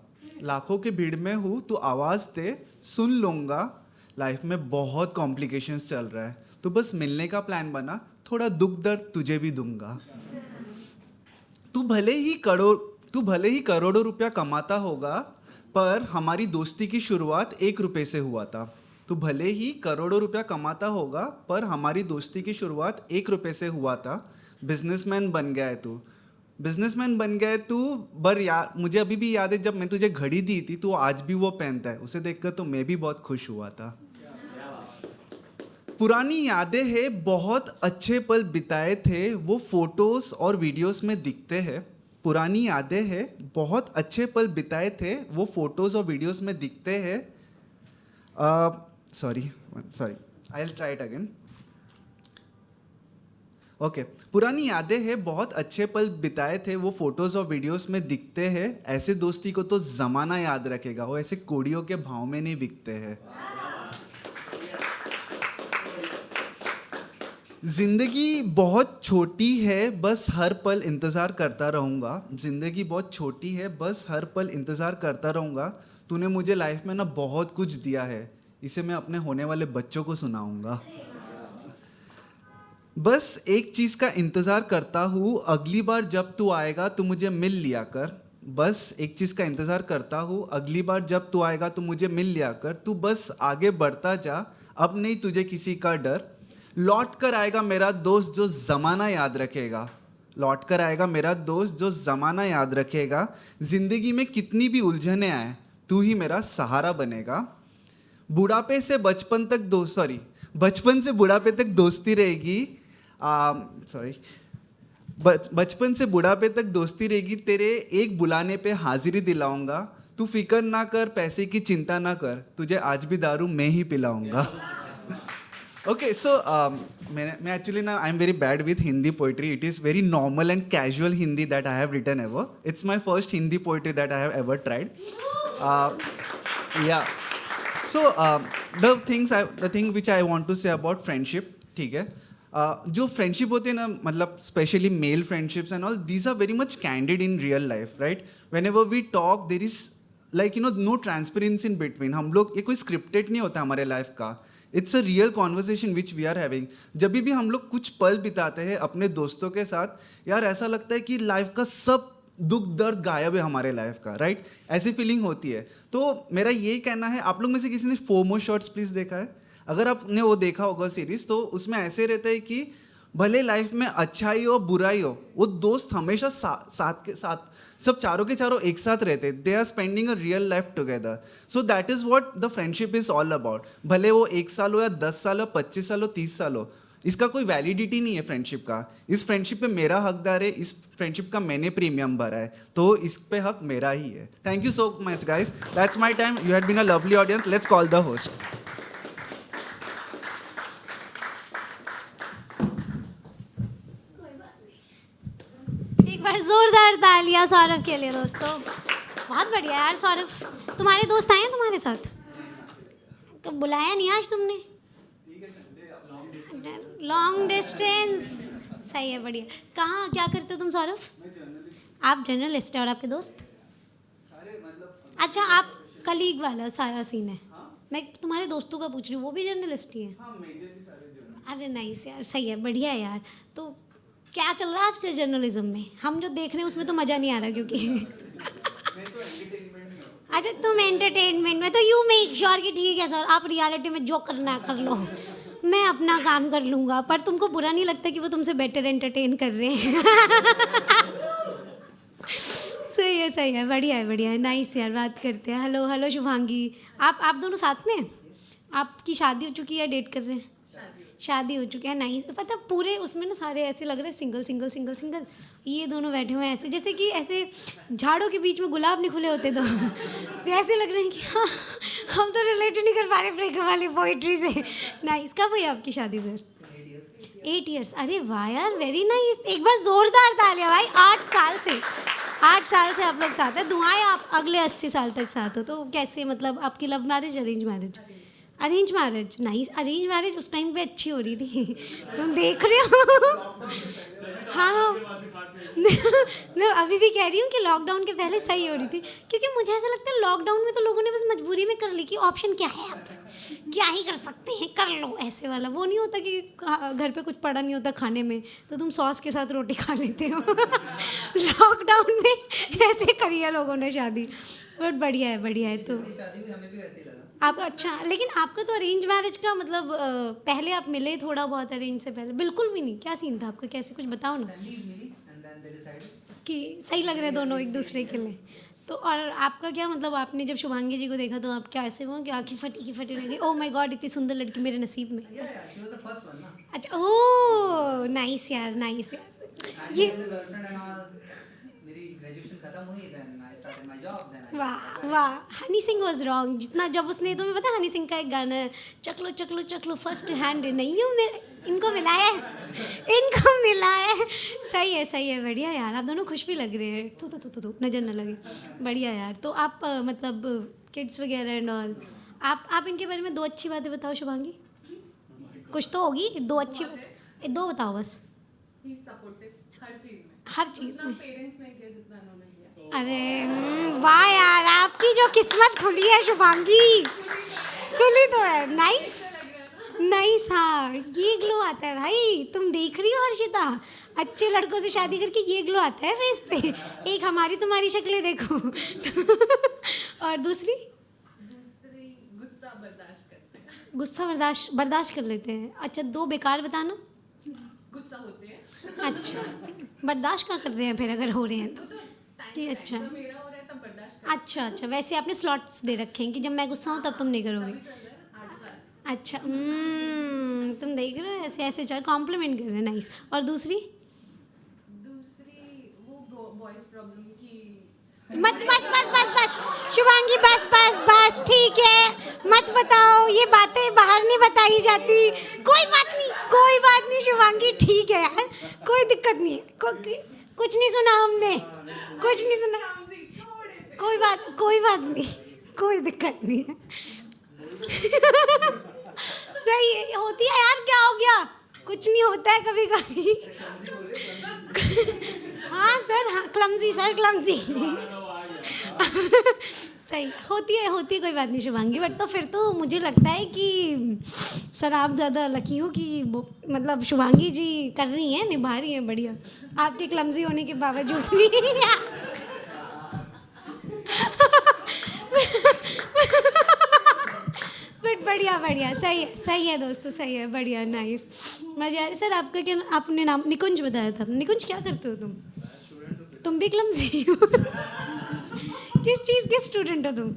लाखों की भीड़ में हूँ तू आवाज़ दे सुन लूँगा, लाइफ में बहुत कॉम्प्लिकेशंस चल रहा है, तो बस मिलने का प्लान बना, थोड़ा दुख दर्द तुझे भी दूंगा। तू भले ही करोड़ों रुपया कमाता होगा, पर हमारी दोस्ती की शुरुआत 1 रुपए से हुआ था। तू भले ही करोड़ों रुपया कमाता होगा, पर हमारी दोस्ती की शुरुआत 1 रुपए से हुआ था। बिजनेसमैन बन गया है तू, पर यार मुझे अभी भी याद है जब मैं तुझे घड़ी दी थी, तू आज भी वो पहनता है। उसे देखकर तो मैं भी बहुत खुश हुआ था। पुरानी यादें हैं, बहुत अच्छे पल बिताए थे, वो फोटोज और वीडियोस में दिखते हैं। पुरानी यादें हैं, बहुत अच्छे पल बिताए थे, वो फोटोज और वीडियोस में दिखते हैं। Sorry I will try it again. Okay, पुरानी यादें हैं, बहुत अच्छे पल बिताए थे, वो फोटोज और वीडियोस में दिखते हैं। ऐसे दोस्ती को तो जमाना याद रखेगा, वो ऐसे कोड़ियों के भाव में नहीं बिकते हैं। जिंदगी बहुत छोटी है, बस हर पल इंतज़ार करता रहूँगा। ज़िंदगी बहुत छोटी है, बस हर पल इंतज़ार करता रहूँगा। तूने मुझे लाइफ में ना बहुत कुछ दिया है, इसे मैं अपने होने वाले बच्चों को सुनाऊँगा। बस एक चीज़ का इंतज़ार करता हूँ, अगली बार जब तू आएगा तो मुझे मिल लिया कर। बस एक चीज़ का इंतज़ार करता हूँ, अगली बार जब तू आएगा तो मुझे मिल लिया कर। तू बस आगे बढ़ता जा, अब नहीं तुझे किसी का डर। लौट कर आएगा मेरा दोस्त जो ज़माना याद रखेगा। लौट कर आएगा मेरा दोस्त जो ज़माना याद रखेगा। ज़िंदगी में कितनी भी उलझने आए, तू ही मेरा सहारा बनेगा। बचपन से बुढ़ापे तक दोस्ती रहेगी। बचपन से बुढ़ापे तक दोस्ती रहेगी, तेरे एक बुलाने पे हाजिरी दिलाऊंगा। तू फिक्र ना कर, पैसे की चिंता ना कर, तुझे आज भी दारू मैं ही पिलाऊंगा। Okay, so मैं actually ना I'm very bad with Hindi poetry. It is very normal and casual Hindi that I have written ever. It's my first Hindi poetry that I have ever tried. Yeah. So the thing which I want to say about friendship, ठीक है, जो फ्रेंडशिप होते हैं ना, मतलब specially male friendships and all, these are very much candid in real life, right? Whenever we talk there is like no transparency in between. हम लोग, ये कोई स्क्रिप्टेड नहीं होता हमारे लाइफ का, it's a real conversation which we are having. जब भी हम लोग कुछ पल बिताते हैं अपने दोस्तों के साथ, यार ऐसा लगता है कि लाइफ का सब दुख दर्द गायब है हमारे लाइफ का, राइट? ऐसी फीलिंग होती है। तो मेरा यही कहना है, आप लोग में से किसी ने फोमो शॉट्स प्लीज़ देखा है? अगर आपने वो देखा होगा सीरीज, तो उसमें ऐसे रहता है कि भले लाइफ में अच्छाई हो बुराई हो, वो दोस्त हमेशा साथ के साथ, सब चारों के चारों एक साथ रहते, they are spending a real life together. So that is what the friendship is all about. भले वो 1 साल हो या 10 साल हो, 25 साल हो, 30 साल हो, इसका कोई वैलिडिटी नहीं है फ्रेंडशिप का। इस फ्रेंडशिप पे मेरा हकदार है, इस फ्रेंडशिप का मैंने प्रीमियम भरा है, तो इस पे हक मेरा ही है। Thank you so much guys, that's my time. You had been a lovely audience. Let's call the host. एक बार जोरदार तालियां सौरभ के लिए दोस्तों। बहुत बढ़िया यार सौरभ, तुम्हारे दोस्त आए हैं तुम्हारे साथ? तो बुलाया नहीं आज तुमने? लॉन्ग डिस्टेंस, सही है, बढ़िया। कहाँ, क्या करते हो तुम सौरभ? आप जर्नलिस्ट है और आपके दोस्त? अच्छा, आप कलीग वाला सारा सीन है। मैं तुम्हारे दोस्तों का पूछ रही हूँ, वो भी जर्नलिस्ट ही है? अरे नाइस यार, सही है, बढ़िया है यार। तो क्या चल रहा है आज के जर्नलिज्म में? हम जो देख रहे हैं उसमें तो मज़ा नहीं आ रहा, क्योंकि अच्छा तुम एंटरटेनमेंट में, तो यू मेक श्योर कि ठीक है सर, आप रियलिटी में जो करना है कर लो, मैं अपना काम कर लूँगा। पर तुमको बुरा नहीं लगता कि वो तुमसे बेटर एंटरटेन कर रहे हैं? सही है, बढ़िया है, नाइस यार। बात करते हैं। हेलो शुभांगी, आप दोनों साथ में? आपकी शादी हो चुकी है या डेट कर रहे हैं? शादी हो चुकी है, नाइस। पता पूरे उसमें ना सारे ऐसे लग रहे हैं सिंगल। ये दोनों बैठे हुए हैं ऐसे, जैसे कि ऐसे झाड़ों के बीच में गुलाब नहीं खुले होते, तो ऐसे लग रहे हैं कि हाँ, हम तो रिलेट नहीं कर पा रहे ब्रेकअप वाली पोइट्री से। नाइस। कब हुई आपकी शादी सर? 8 years। अरे वाह यार, वेरी नाइस। एक बार जोरदार तालियां भाई। 8 साल से आप लोग साथ हैं। दुआएं आप अगले 80 साल तक साथ हो। तो कैसे, मतलब आपकी love marriage arrange marriage? Arrange marriage, nice. Arrange marriage उस टाइम पे अच्छी हो रही थी, तुम देख रहे हो? हाँ मैं अभी भी कह रही हूँ कि लॉकडाउन के पहले सही हो रही थी, क्योंकि मुझे ऐसा लगता है लॉकडाउन में तो लोगों ने बस मजबूरी में कर ली कि ऑप्शन क्या है अब, क्या ही कर सकते हैं, कर लो, ऐसे वाला। वो नहीं होता कि घर पे कुछ पड़ा नहीं होता खाने में तो तुम सॉस के साथ रोटी खा लेते हो। लॉकडाउन में ऐसे करी है लोगों ने शादी। बट बढ़िया है, बढ़िया है। तो आप अच्छा, लेकिन आपका तो अरेंज मैरिज का मतलब पहले आप मिले थोड़ा बहुत अरेंज से पहले? बिल्कुल भी नहीं? क्या सीन था आपका, कैसे कुछ बताओ ना कि सही लग रहे दोनों एक दूसरे के लिए। तो और आपका क्या मतलब, आपने जब शुभांगी जी को देखा तो आप क्या ऐसे हुआ कि आँखें फटी की फटी लगी, ओह माय गॉड इतनी सुंदर लड़की मेरे नसीब में? अच्छा, ओह नाइस यार, नाइस यार। ये वाह वाह, हनी सिंह वॉज रॉन्ग। जितना जब उसने, तुम्हें पता है हनी सिंह का एक गाना है, चकलो चकलो चकलो फर्स्ट हैंड नहीं हूँ मैं, इनको मिला है, इनको मिला है। सही है, सही है, बढ़िया यार। आप दोनों खुश भी लग रहे हैं, तू नजर न लगे। बढ़िया यार। तो आप मतलब किड्स वगैरह एंड ऑल, आप इनके बारे में 2 अच्छी बातें बताओ शुभांगी। कुछ तो होगी, 2 अच्छी बात, 2 बताओ बस। हर चीज़ में। अरे वाह यार, आपकी जो किस्मत खुली है शुभांगी, खुली तो है। नाइस नाइस, हाँ ये ग्लो आता है भाई। तुम देख रही हो हर्षिता, अच्छे लड़कों से शादी करके ये ग्लो आता है फेस पे। एक हमारी तुम्हारी शक्लें देखो। और दूसरी गुस्सा बर्दाश्त कर लेते हैं। अच्छा, 2 बेकार बताना। गुस्सा होते हैं। अच्छा, बर्दाश्त क्या कर रहे हैं फिर अगर हो रहे हैं तो? कि अच्छा मेरा हो रहा है तब बर्दाश्त अच्छा, वैसे आपने स्लॉट्स दे रखे हैं कि जब मैं गुस्सा हूँ तब तुम नहीं करोगे? अच्छा, तुम देख रहे हो, ऐसे ऐसे चल कॉम्प्लीमेंट कर रहे हैं, नाइस। और दूसरी वो बॉयज प्रॉब्लम की मत, बस शुभांगी, बस ठीक है, मत बताओ ये बातें, बाहर नहीं बताई जाती। कोई बात नहीं शुभांगी, ठीक है यार, कोई दिक्कत नहीं है। कुछ नहीं सुना हमने, कुछ नहीं सुना। कोई बात नहीं, कोई दिक्कत नहीं है। सही है, होती है यार, क्या हो गया, कुछ नहीं होता है कभी कभी। हाँ सर, हाँ क्लमजी सर, क्लमजी। सही होती है, कोई बात नहीं शुभांगी। बट तो फिर तो मुझे लगता है कि सर आप ज़्यादा लकी हो कि मतलब शुभांगी जी कर रही हैं, निभा रही हैं बढ़िया, आपके क्लमजी होने के बावजूद भी। बट बढ़िया, सही है दोस्तों, सही है, बढ़िया, नाइस, मजा आ रहा। सर आपका क्या, आपने नाम निकुंज बताया था। निकुंज क्या करते हो तुम भी क्लमजी हो? किस चीज़ के स्टूडेंट हो तुम?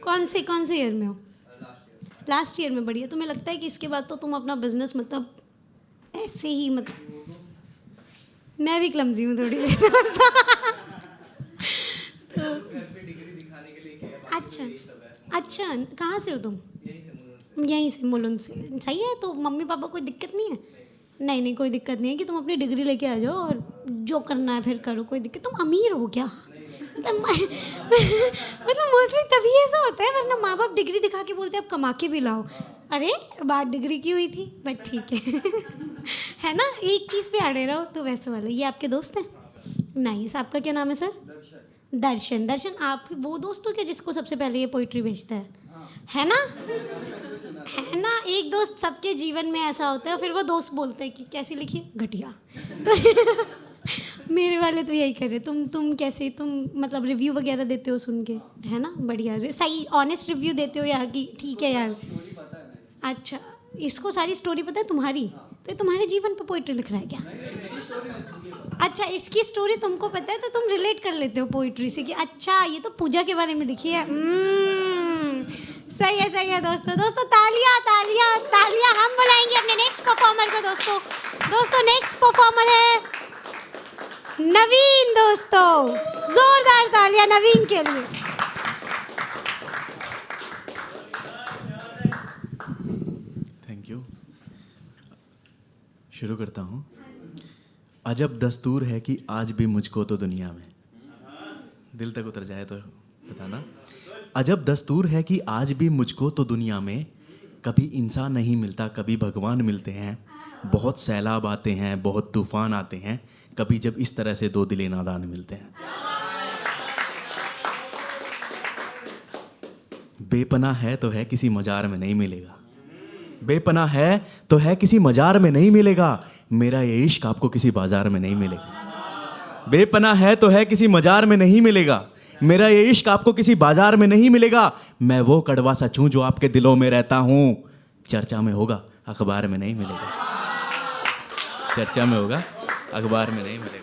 कौन से ईयर में हो? लास्ट ईयर में। बढ़िया। तुम्हें लगता है कि इसके बाद तो तुम अपना बिजनेस मतलब ऐसे ही मतलब, मैं भी क्लमजी हूँ थोड़ी सी दोस्तों। तो अच्छा, कहाँ से हो तुम? यहीं से, मुलुंद से। सही है। तो मम्मी पापा कोई दिक्कत नहीं है? नहीं कोई दिक्कत नहीं है कि तुम अपनी डिग्री लेके आ जाओ और जो करना है फिर करो, कोई दिक्कत। तुम अमीर हो क्या? मतलब मोस्टली तभी ऐसा होता है, वरना माँ बाप डिग्री दिखा के बोलते हैं अब कमा के भी लाओ। अरे बात डिग्री की हुई थी, बट ठीक है ना, एक चीज़ पे अड़े रहो। तो वैसे वाला, ये आपके दोस्त हैं? नाइस। आपका क्या नाम है सर? दर्शन। आप वो दोस्त हो क्या जिसको सबसे पहले ये पोइट्री भेजता है ना? एक दोस्त सबके जीवन में ऐसा होता है, फिर वो दोस्त बोलते हैं कि कैसी लिखी, घटिया। तो मेरे वाले तो यही कर रहे। तुम कैसे, तुम मतलब रिव्यू वगैरह देते हो सुन के, है ना? बढ़िया, सही ऑनेस्ट रिव्यू देते हो यार कि ठीक है यार। अच्छा, इसको सारी स्टोरी पता है तुम्हारी? तो ये तुम्हारे जीवन पर पोइट्री लिख रहा है क्या? अच्छा, इसकी स्टोरी तुमको पता है तो तुम रिलेट कर लेते हो पोइट्री से कि अच्छा ये तो पूजा के बारे में लिखी है। सही है दोस्तों, तालियां हम बुलाएंगे अपने नेक्स्ट परफॉर्मर को। दोस्तों नेक्स्ट परफॉर्मर है नवीन। दोस्तों जोरदार तालियां नवीन के लिए। Thank you. शुरू करता हूँ। अजब दस्तूर है कि आज भी मुझको तो दुनिया में, दिल तक उतर जाए तो बताना। अजब दस्तूर है कि आज भी मुझको तो दुनिया में, कभी इंसान नहीं मिलता कभी भगवान मिलते हैं। बहुत सैलाब आते हैं, बहुत तूफान आते हैं, कभी जब इस तरह से दो दिले नादान मिलते हैं। बेपनाह है तो है किसी मजार में नहीं मिलेगा, बेपनाह है तो है किसी मजार में नहीं मिलेगा, मेरा ये इश्क आपको किसी बाजार में नहीं मिलेगा। बेपनाह है तो है किसी मजार में नहीं मिलेगा, मेरा ये इश्क आपको किसी बाजार में नहीं मिलेगा। मैं वो कड़वा सच हूं जो आपके दिलों में रहता हूं, चर्चा में होगा अखबार में नहीं मिलेगा, चर्चा में होगा अखबार में नहीं मिलेगा।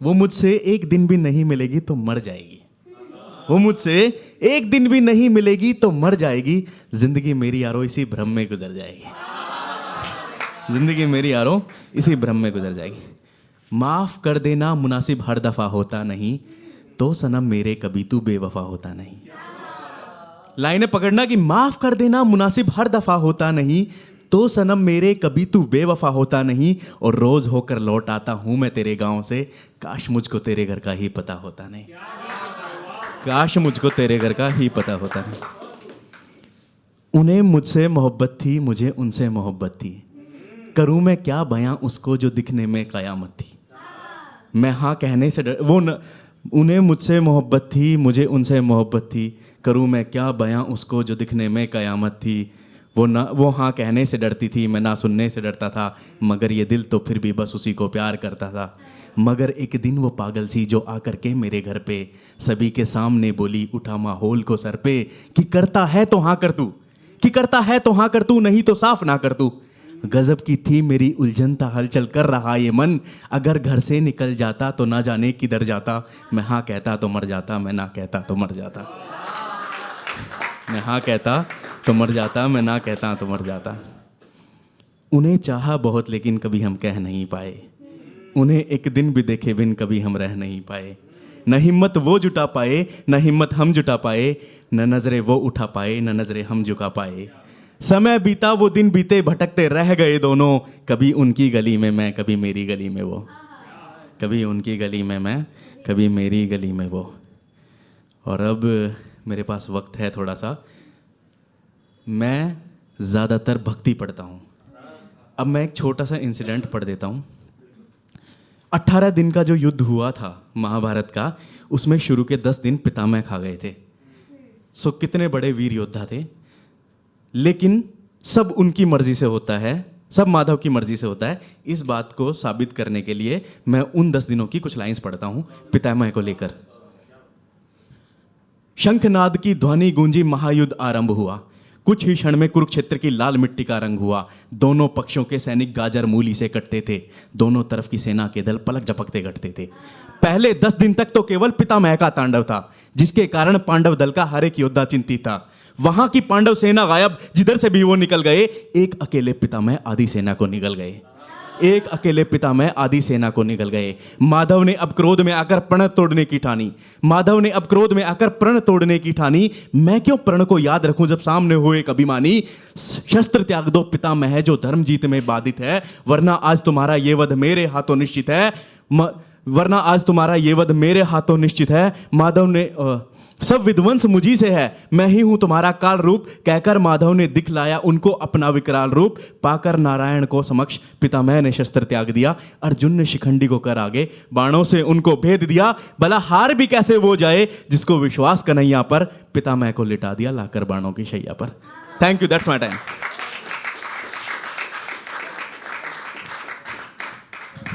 वो मुझसे एक दिन भी नहीं मिलेगी तो मर जाएगी, वो मुझसे एक दिन भी नहीं मिलेगी तो मर जाएगी, जिंदगी मेरी यारो इसी भ्रम में गुजर जाएगी, जिंदगी मेरी यारो इसी भ्रम में गुजर जाएगी। माफ कर देना मुनासिब हर दफा होता नहीं, तो सनम मेरे कभी तू बेवफा होता नहीं। लाइनें पकड़ना कि माफ कर देना मुनासिब हर दफा होता नहीं, तो सनम मेरे कभी तू बेवफा होता नहीं, और रोज होकर लौट आता हूं मैं तेरे गांव से, काश मुझको तेरे घर का ही पता होता नहीं, काश मुझको तेरे घर का ही पता होता नहीं। उन्हें मुझसे मोहब्बत थी, मुझे उनसे मोहब्बत थी, करूं मैं क्या बयां उसको जो दिखने में कयामत थी। मैं हाँ कहने से डर उन्हें मुझसे मोहब्बत थी, मुझे उनसे मोहब्बत थी, करूं मैं क्या बयां उसको जो दिखने में कयामत थी। वो हाँ कहने से डरती थी, मैं ना सुनने से डरता था, मगर ये दिल तो फिर भी बस उसी को प्यार करता था। मगर एक दिन वो पागल सी जो आकर के मेरे घर पे सभी के सामने बोली, उठा माहौल को सर पे, कि करता है तो हाँ कर तू, कि करता है तो हाँ कर तू, नहीं तो साफ ना कर तू। गजब की थी मेरी उलझन, था हलचल कर रहा ये मन, अगर घर से निकल जाता तो ना जाने किधर जाता। मैं हाँ कहता तो मर जाता, मैं ना कहता तो मर जाता, मैं हाँ कहता तो मर जाता, मैं ना कहता तो मर जाता। उन्हें चाहा बहुत लेकिन कभी हम कह नहीं पाए, उन्हें एक दिन भी देखे बिन कभी हम रह नहीं पाए। न हिम्मत वो जुटा पाए, न हिम्मत हम जुटा पाए, न नजरें वो उठा पाए, न नजरें हम झुका पाए। समय बीता वो दिन बीते, भटकते रह गए दोनों, कभी उनकी गली में मैं, कभी मेरी गली में वो, कभी उनकी गली में मैं, कभी मेरी गली में वो। और अब मेरे पास वक्त है थोड़ा सा, मैं ज़्यादातर भक्ति पढ़ता हूँ। अब मैं एक छोटा सा इंसिडेंट पढ़ देता हूँ। 18 दिन का जो युद्ध हुआ था महाभारत का, उसमें शुरू के 10 दिन पितामह खा गए थे। सो कितने बड़े वीर योद्धा थे, लेकिन सब उनकी मर्जी से होता है, सब माधव की मर्जी से होता है। इस बात को साबित करने के लिए मैं उन 10 दिनों की कुछ लाइंस पढ़ता हूँ पितामह को लेकर। शंखनाद की ध्वनि गूंजी, महायुद्ध आरंभ हुआ, कुछ ही क्षण में कुरुक्षेत्र की लाल मिट्टी का रंग हुआ। दोनों पक्षों के सैनिक गाजर मूली से कटते थे, दोनों तरफ की सेना के दल पलक झपकते कटते थे। पहले 10 दिन तक तो केवल पितामह का तांडव था, जिसके कारण पांडव दल का हर एक योद्धा चिंतित था। वहां की पांडव सेना गायब, जिधर से भी वो निकल गए, एक अकेले पितामह आधी सेना को निकल गए, एक अकेले पितामह आधी सेना को निकल गए। माधव ने अब क्रोध में आकर प्रण तोड़ने की ठानी, माधव ने अब क्रोध में आकर प्रण तोड़ने की ठानी। मैं क्यों प्रण को याद रखूं जब सामने हो एक अभिमानी। शस्त्र त्याग दो पितामह जो धर्म जीत में बाधित है, वरना आज तुम्हारा ये वध मेरे हाथों निश्चित है, वरना आज तुम्हारा ये वध मेरे हाथों निश्चित है। माधव ने सब विध्वंस मुझी से है, मैं ही हूं तुम्हारा काल रूप, कहकर माधव ने दिखलाया उनको अपना विकराल रूप। पाकर नारायण को समक्ष पितामह ने शस्त्र त्याग दिया, अर्जुन ने शिखंडी को कर आगे, बाणों से उनको भेद दिया। भला हार भी कैसे वो जाए जिसको विश्वास कन्हैया पर, पितामह को लिटा दिया लाकर बाणों की शैया पर। Thank you, that's my time.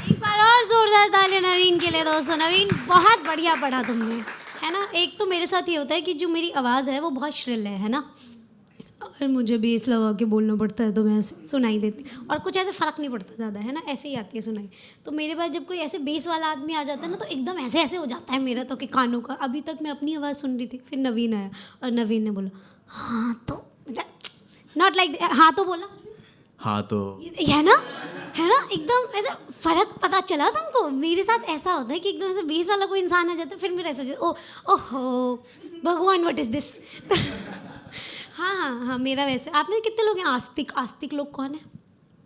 एक बार और जोरदार तालियां नवीन के लिए दोस्तों। नवीन बहुत बढ़िया पढ़ा तुमने, है ना। एक तो मेरे साथ ये होता है कि जो मेरी आवाज़ है वो बहुत श्रिल है ना। अगर मुझे बेस लगा के बोलना पड़ता है तो मैं ऐसे सुनाई देती, और कुछ ऐसे फ़र्क नहीं पड़ता ज़्यादा, है ना, ऐसे ही आती है सुनाई। तो मेरे पास जब कोई ऐसे बेस वाला आदमी आ जाता है ना, तो एकदम ऐसे ऐसे हो जाता है मेरा तो कि कानों का। अभी तक मैं अपनी आवाज़ सुन रही थी, फिर नवीन आया और नवीन ने बोला हाँ तो, नॉट लाइक हाँ तो बोला, हाँ तो, है ना, एकदम ऐसे फ़र्क पता चला तुमको। मेरे साथ ऐसा होता है कि एकदम ऐसे बेस वाला कोई इंसान आ जाता है, फिर मेरा ऐसा हो जाता, ओहो भगवान व्हाट इज़ दिस। हाँ, मेरा वैसे। आप में कितने लोग हैं आस्तिक लोग कौन है?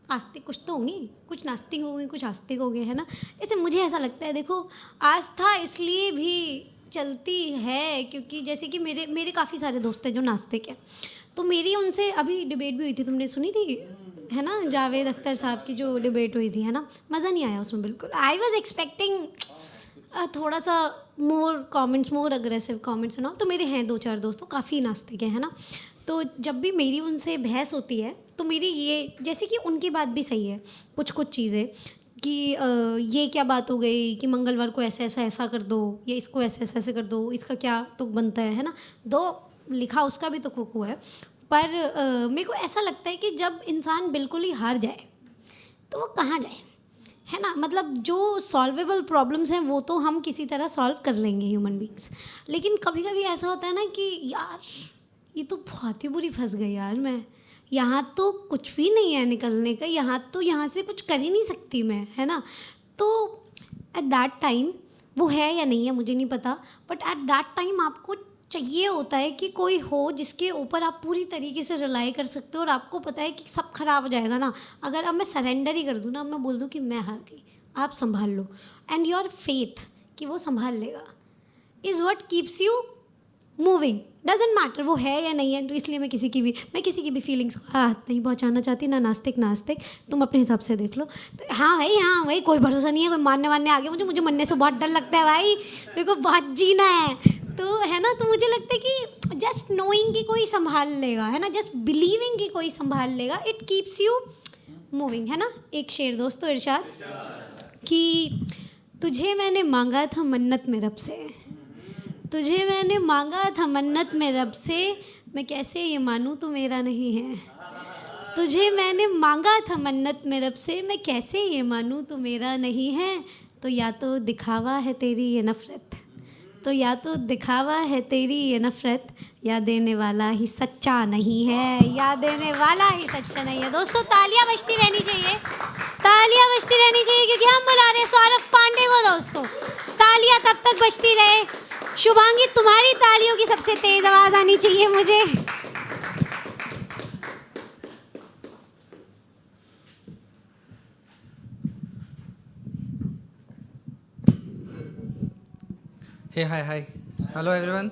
आस्तिक कुछ तो होंगे, कुछ नास्तिक हो गए, कुछ आस्तिक हो गए, है ना। जैसे मुझे ऐसा लगता है, देखो आस्था इसलिए भी चलती है क्योंकि जैसे कि मेरे काफ़ी सारे दोस्त हैं जो नास्तिक हैं, तो मेरी उनसे अभी डिबेट भी हुई थी, तुमने सुनी थी, है ना, जावेद अख्तर साहब की जो डिबेट हुई थी, है ना। मज़ा नहीं आया उसमें बिल्कुल। आई वॉज एक्सपेक्टिंग थोड़ा सा मोर अग्रेसिव कमेंट्स ना, तो मेरे हैं 2-4 दोस्त तो काफ़ी नास्तिक हैं, है ना। तो जब भी मेरी उनसे बहस होती है तो मेरी ये, जैसे कि उनकी बात भी सही है कुछ कुछ चीज़ें कि ये क्या बात हो गई कि मंगलवार को ऐसा ऐसा ऐसा कर दो, या इसको ऐसे ऐसे ऐसे कर दो, इसका क्या तुक बनता है ना। दो लिखा उसका भी तो कुकू है, पर मेरे को ऐसा लगता है कि जब इंसान बिल्कुल ही हार जाए तो वो कहाँ जाए, है ना। मतलब जो सॉल्वेबल प्रॉब्लम्स हैं वो तो हम किसी तरह सॉल्व कर लेंगे ह्यूमन बींग्स, लेकिन कभी कभी ऐसा होता है ना कि यार ये तो बहुत ही बुरी फंस गई यार, मैं यहाँ तो कुछ भी नहीं है निकलने का, यहाँ से कुछ कर ही नहीं सकती मैं, है ना। तो एट दैट टाइम, वो है या नहीं है मुझे नहीं पता, बट एट दैट टाइम आपको चाहिए होता है कि कोई हो जिसके ऊपर आप पूरी तरीके से रिलाई कर सकते हो, और आपको पता है कि सब खराब हो जाएगा ना अगर अब मैं सरेंडर ही कर दूँ ना, अब मैं बोल दूँ कि मैं हार गई, आप संभाल लो, एंड योर फेथ कि वो संभाल लेगा is what keeps you moving. Doesn't matter वो है या नहीं है। तो इसलिए मैं किसी की भी फीलिंग्स को हाथ नहीं पहुंचाना चाहती, ना नास्तिक, तुम अपने हिसाब से देख लो। तो हाँ भाई कोई भरोसा नहीं है, कोई मानने वानने आ गया, मुझे मरने से बहुत डर लगता है भाई, मेरे को बहुत जीना है, तो है ना। तो मुझे लगता है कि जस्ट नोइंग कि कोई संभाल लेगा, है ना, जस्ट बिलीविंग कि कोई संभाल लेगा, इट कीप्स यू मूविंग, है ना। एक शेर दोस्तों इरशाद कि तुझे मैंने मांगा था मन्नत में रब से, तुझे मैंने मांगा था मन्नत में रब से, मैं कैसे ये मानूं तू मेरा नहीं है। तुझे मैंने मांगा था मन्नत में रब से, मैं कैसे ये मानूं तू मेरा नहीं है। तो या तो दिखावा है तेरी ये नफ़रत, तो या तो दिखावा है तेरी ये नफ़रत, या देने वाला ही सच्चा नहीं है, या देने वाला ही सच्चा नहीं है। दोस्तों तालियां बजती रहनी चाहिए, तालियां बजती रहनी चाहिए, क्योंकि हम बुला रहे हैं सौरभ पांडे को। दोस्तों तालियां तब तक बजती रहे। शुभांगी तुम्हारी तालियों की सबसे तेज आवाज आनी चाहिए मुझे। Hey hi hello everyone.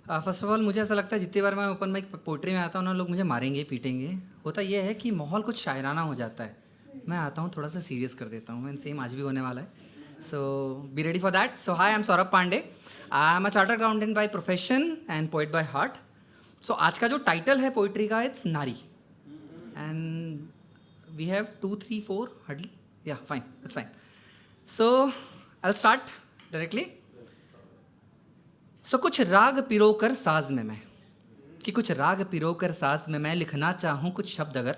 First of all मुझे ऐसा लगता है जितनी बार मैं ओपन माइक पोइट्री में आता हूँ ना, लोग मुझे मारेंगे पीटेंगे। होता यह है कि माहौल कुछ शायराना हो जाता है, मैं आता हूँ थोड़ा सा सीरियस कर देता हूँ, एंड सेम आज भी होने वाला है, so be ready for that. So hi, I am Saurabh Pandey, I am a chartered accountant by profession and poet by heart. So आज का जो टाइटल है पोइट्री का, it's Nari, and we have 2 3 4 hardly, या fine, it's fine. So I will start directly. So कुछ राग पिरोकर साज में मैं, कि कुछ राग पिरोकर साज में मैं लिखना चाहूँ कुछ शब्द, अगर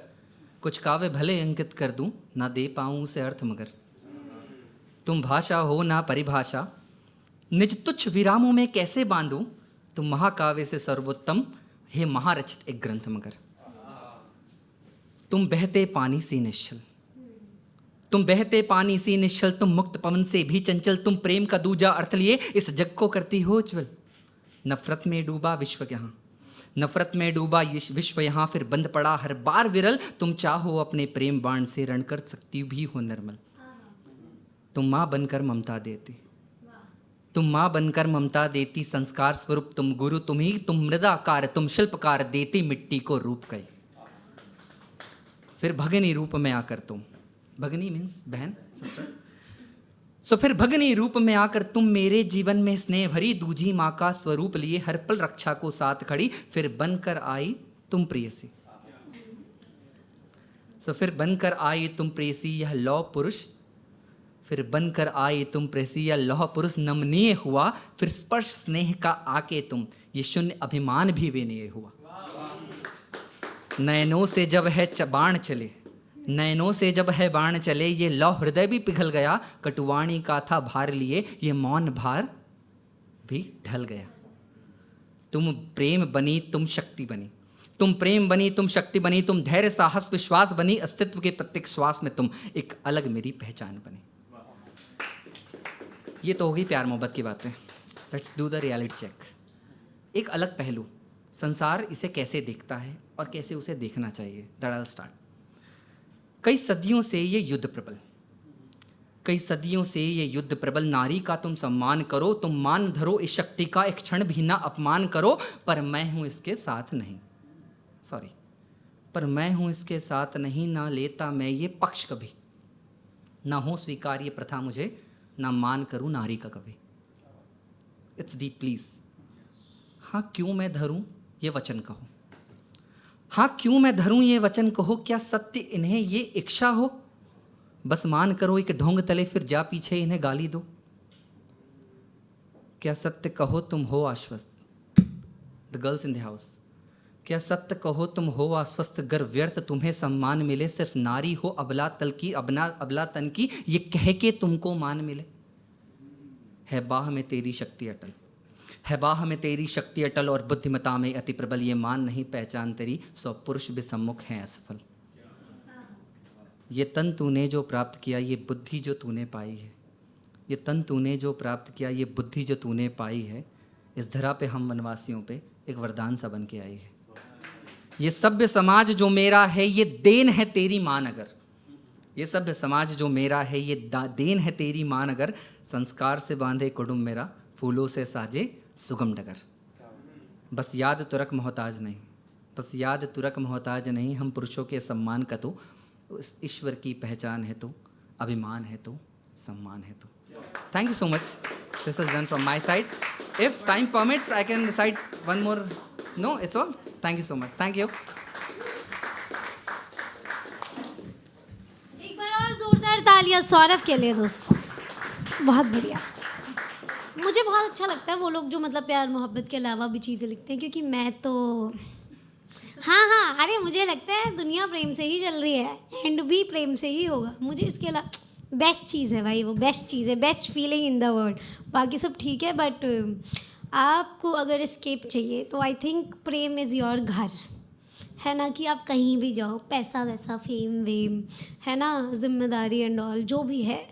कुछ काव्य भले अंकित कर दूँ, ना दे पाऊँ उसे अर्थ मगर। तुम भाषा हो ना परिभाषा, निज तुच्छ विरामों में कैसे बांधूं, तुम महाकाव्य से सर्वोत्तम, हे महारचित एक ग्रंथ मगर। तुम बहते पानी सी निश्चल, तुम बहते पानी सी निश्चल, तुम मुक्त पवन से भी चंचल, तुम प्रेम का दूजा अर्थ लिए इस जग को करती हो उज्ज्वल। नफरत में डूबा विश्व यहाँ, नफरत में डूबा विश्व यहाँ, फिर बंद पड़ा हर बार विरल, तुम चाहो अपने प्रेम बाण से रण कर सकती भी हो निर्मल। तुम माँ बनकर ममता देती, तुम माँ बनकर ममता देती, संस्कार स्वरूप तुम गुरु, तुम ही तुम मृदाकार, तुम शिल्पकार, देती मिट्टी को रूप कई। फिर भगनी रूप में आकर तुम, भगनी मीन्स बहन, सिस्टर, सो फिर भगनी रूप में आकर तुम मेरे जीवन में स्नेह भरी दूजी माँ का स्वरूप लिए हर पल रक्षा को साथ खड़ी, फिर बनकर आई तुम प्रेयसी। सो फिर बनकर आई तुम प्रेयसी, यह लौह पुरुष, फिर बनकर आई तुम प्रेयसी, यह लौह पुरुष नमनीय हुआ, फिर स्पर्श स्नेह का आके तुम, ये शून्य अभिमान भी विनीय हुआ। नयनों से जब है बाण चले, नयनों से जब है बाण चले, ये लौह हृदय भी पिघल गया, कटुवाणी का था भार लिए, ये मौन भार भी ढल गया। तुम प्रेम बनी तुम शक्ति बनी, तुम प्रेम बनी तुम शक्ति बनी, तुम धैर्य साहस विश्वास बनी, अस्तित्व के प्रत्येक श्वास में तुम एक अलग मेरी पहचान बनी। ये तो होगी प्यार मोहब्बत की बातें। Let's do the reality check. एक अलग पहलू, संसार इसे कैसे देखता है और कैसे उसे देखना चाहिए, दैट आई विल स्टार्ट। कई सदियों से ये युद्ध प्रबल, कई सदियों से ये युद्ध प्रबल, नारी का तुम सम्मान करो, तुम मान धरो इस शक्ति का, एक क्षण भी ना अपमान करो, पर मैं हूं इसके साथ नहीं, सॉरी, पर मैं हूं इसके साथ नहीं, ना लेता मैं ये पक्ष कभी, ना हो स्वीकार ये प्रथा मुझे, ना मान करूँ नारी का कभी। It's deep please. हाँ क्यों मैं धरूं ये वचन कहो, हाँ क्यों मैं धरूं ये वचन कहो, क्या सत्य इन्हें ये इच्छा हो, बस मान करो एक ढोंग तले फिर जा पीछे इन्हें गाली दो। क्या सत्य कहो तुम हो आश्वस्त, the girls in the house, क्या सत्य कहो तुम हो आश्वस्त, गर व्यर्थ तुम्हें सम्मान मिले, सिर्फ नारी हो अबला तल की अबला तन की, ये कह के तुमको मान मिले। है बाह में तेरी शक्ति अटल, है बाह में तेरी शक्ति अटल, और बुद्धिमता में अति प्रबल, ये मान नहीं पहचान तेरी, 100 पुरुष भी सम्मुख हैं असफल। ये तन तूने जो प्राप्त किया, ये बुद्धि जो तूने पाई है, ये तन तूने जो प्राप्त किया, ये बुद्धि जो तूने पाई है, इस धरा पे हम वनवासियों पे एक वरदान सा बन के आई है। ये सभ्य समाज जो मेरा है, ये देन है तेरी मान अगर, ये सभ्य समाज जो मेरा है, ये देन है तेरी मान अगर, संस्कार से बांधे कुटुंब मेरा, फूलों से साजे सुगम डगर। बस याद तुरक मोहताज नहीं, बस याद तुरक मोहताज नहीं, हम पुरुषों के सम्मान का तो उस ईश्वर की पहचान है, तो अभिमान है, तो सम्मान है। तो thank you so much, this is done from my side. If time permits I can recite one more, no it's all. Thank you so much, thank you. एक बार और जोरदार तालियां सौरभ के लिए दोस्तों, बहुत बढ़िया। मुझे बहुत अच्छा लगता है वो लोग जो मतलब प्यार मोहब्बत के अलावा भी चीज़ें लिखते हैं, क्योंकि मैं तो हाँ अरे मुझे लगता है दुनिया प्रेम से ही चल रही है, एंड भी प्रेम से ही होगा। मुझे इसके अलावा बेस्ट चीज़ है भाई, वो बेस्ट चीज़ है, best feeling in the world. बाकी सब ठीक है, बट आपको अगर एस्केप चाहिए तो I think Prem is your घर, है ना, कि आप कहीं भी जाओ, पैसा वैसा फेम वेम है ना, जिम्मेदारी एंड ऑल जो भी है,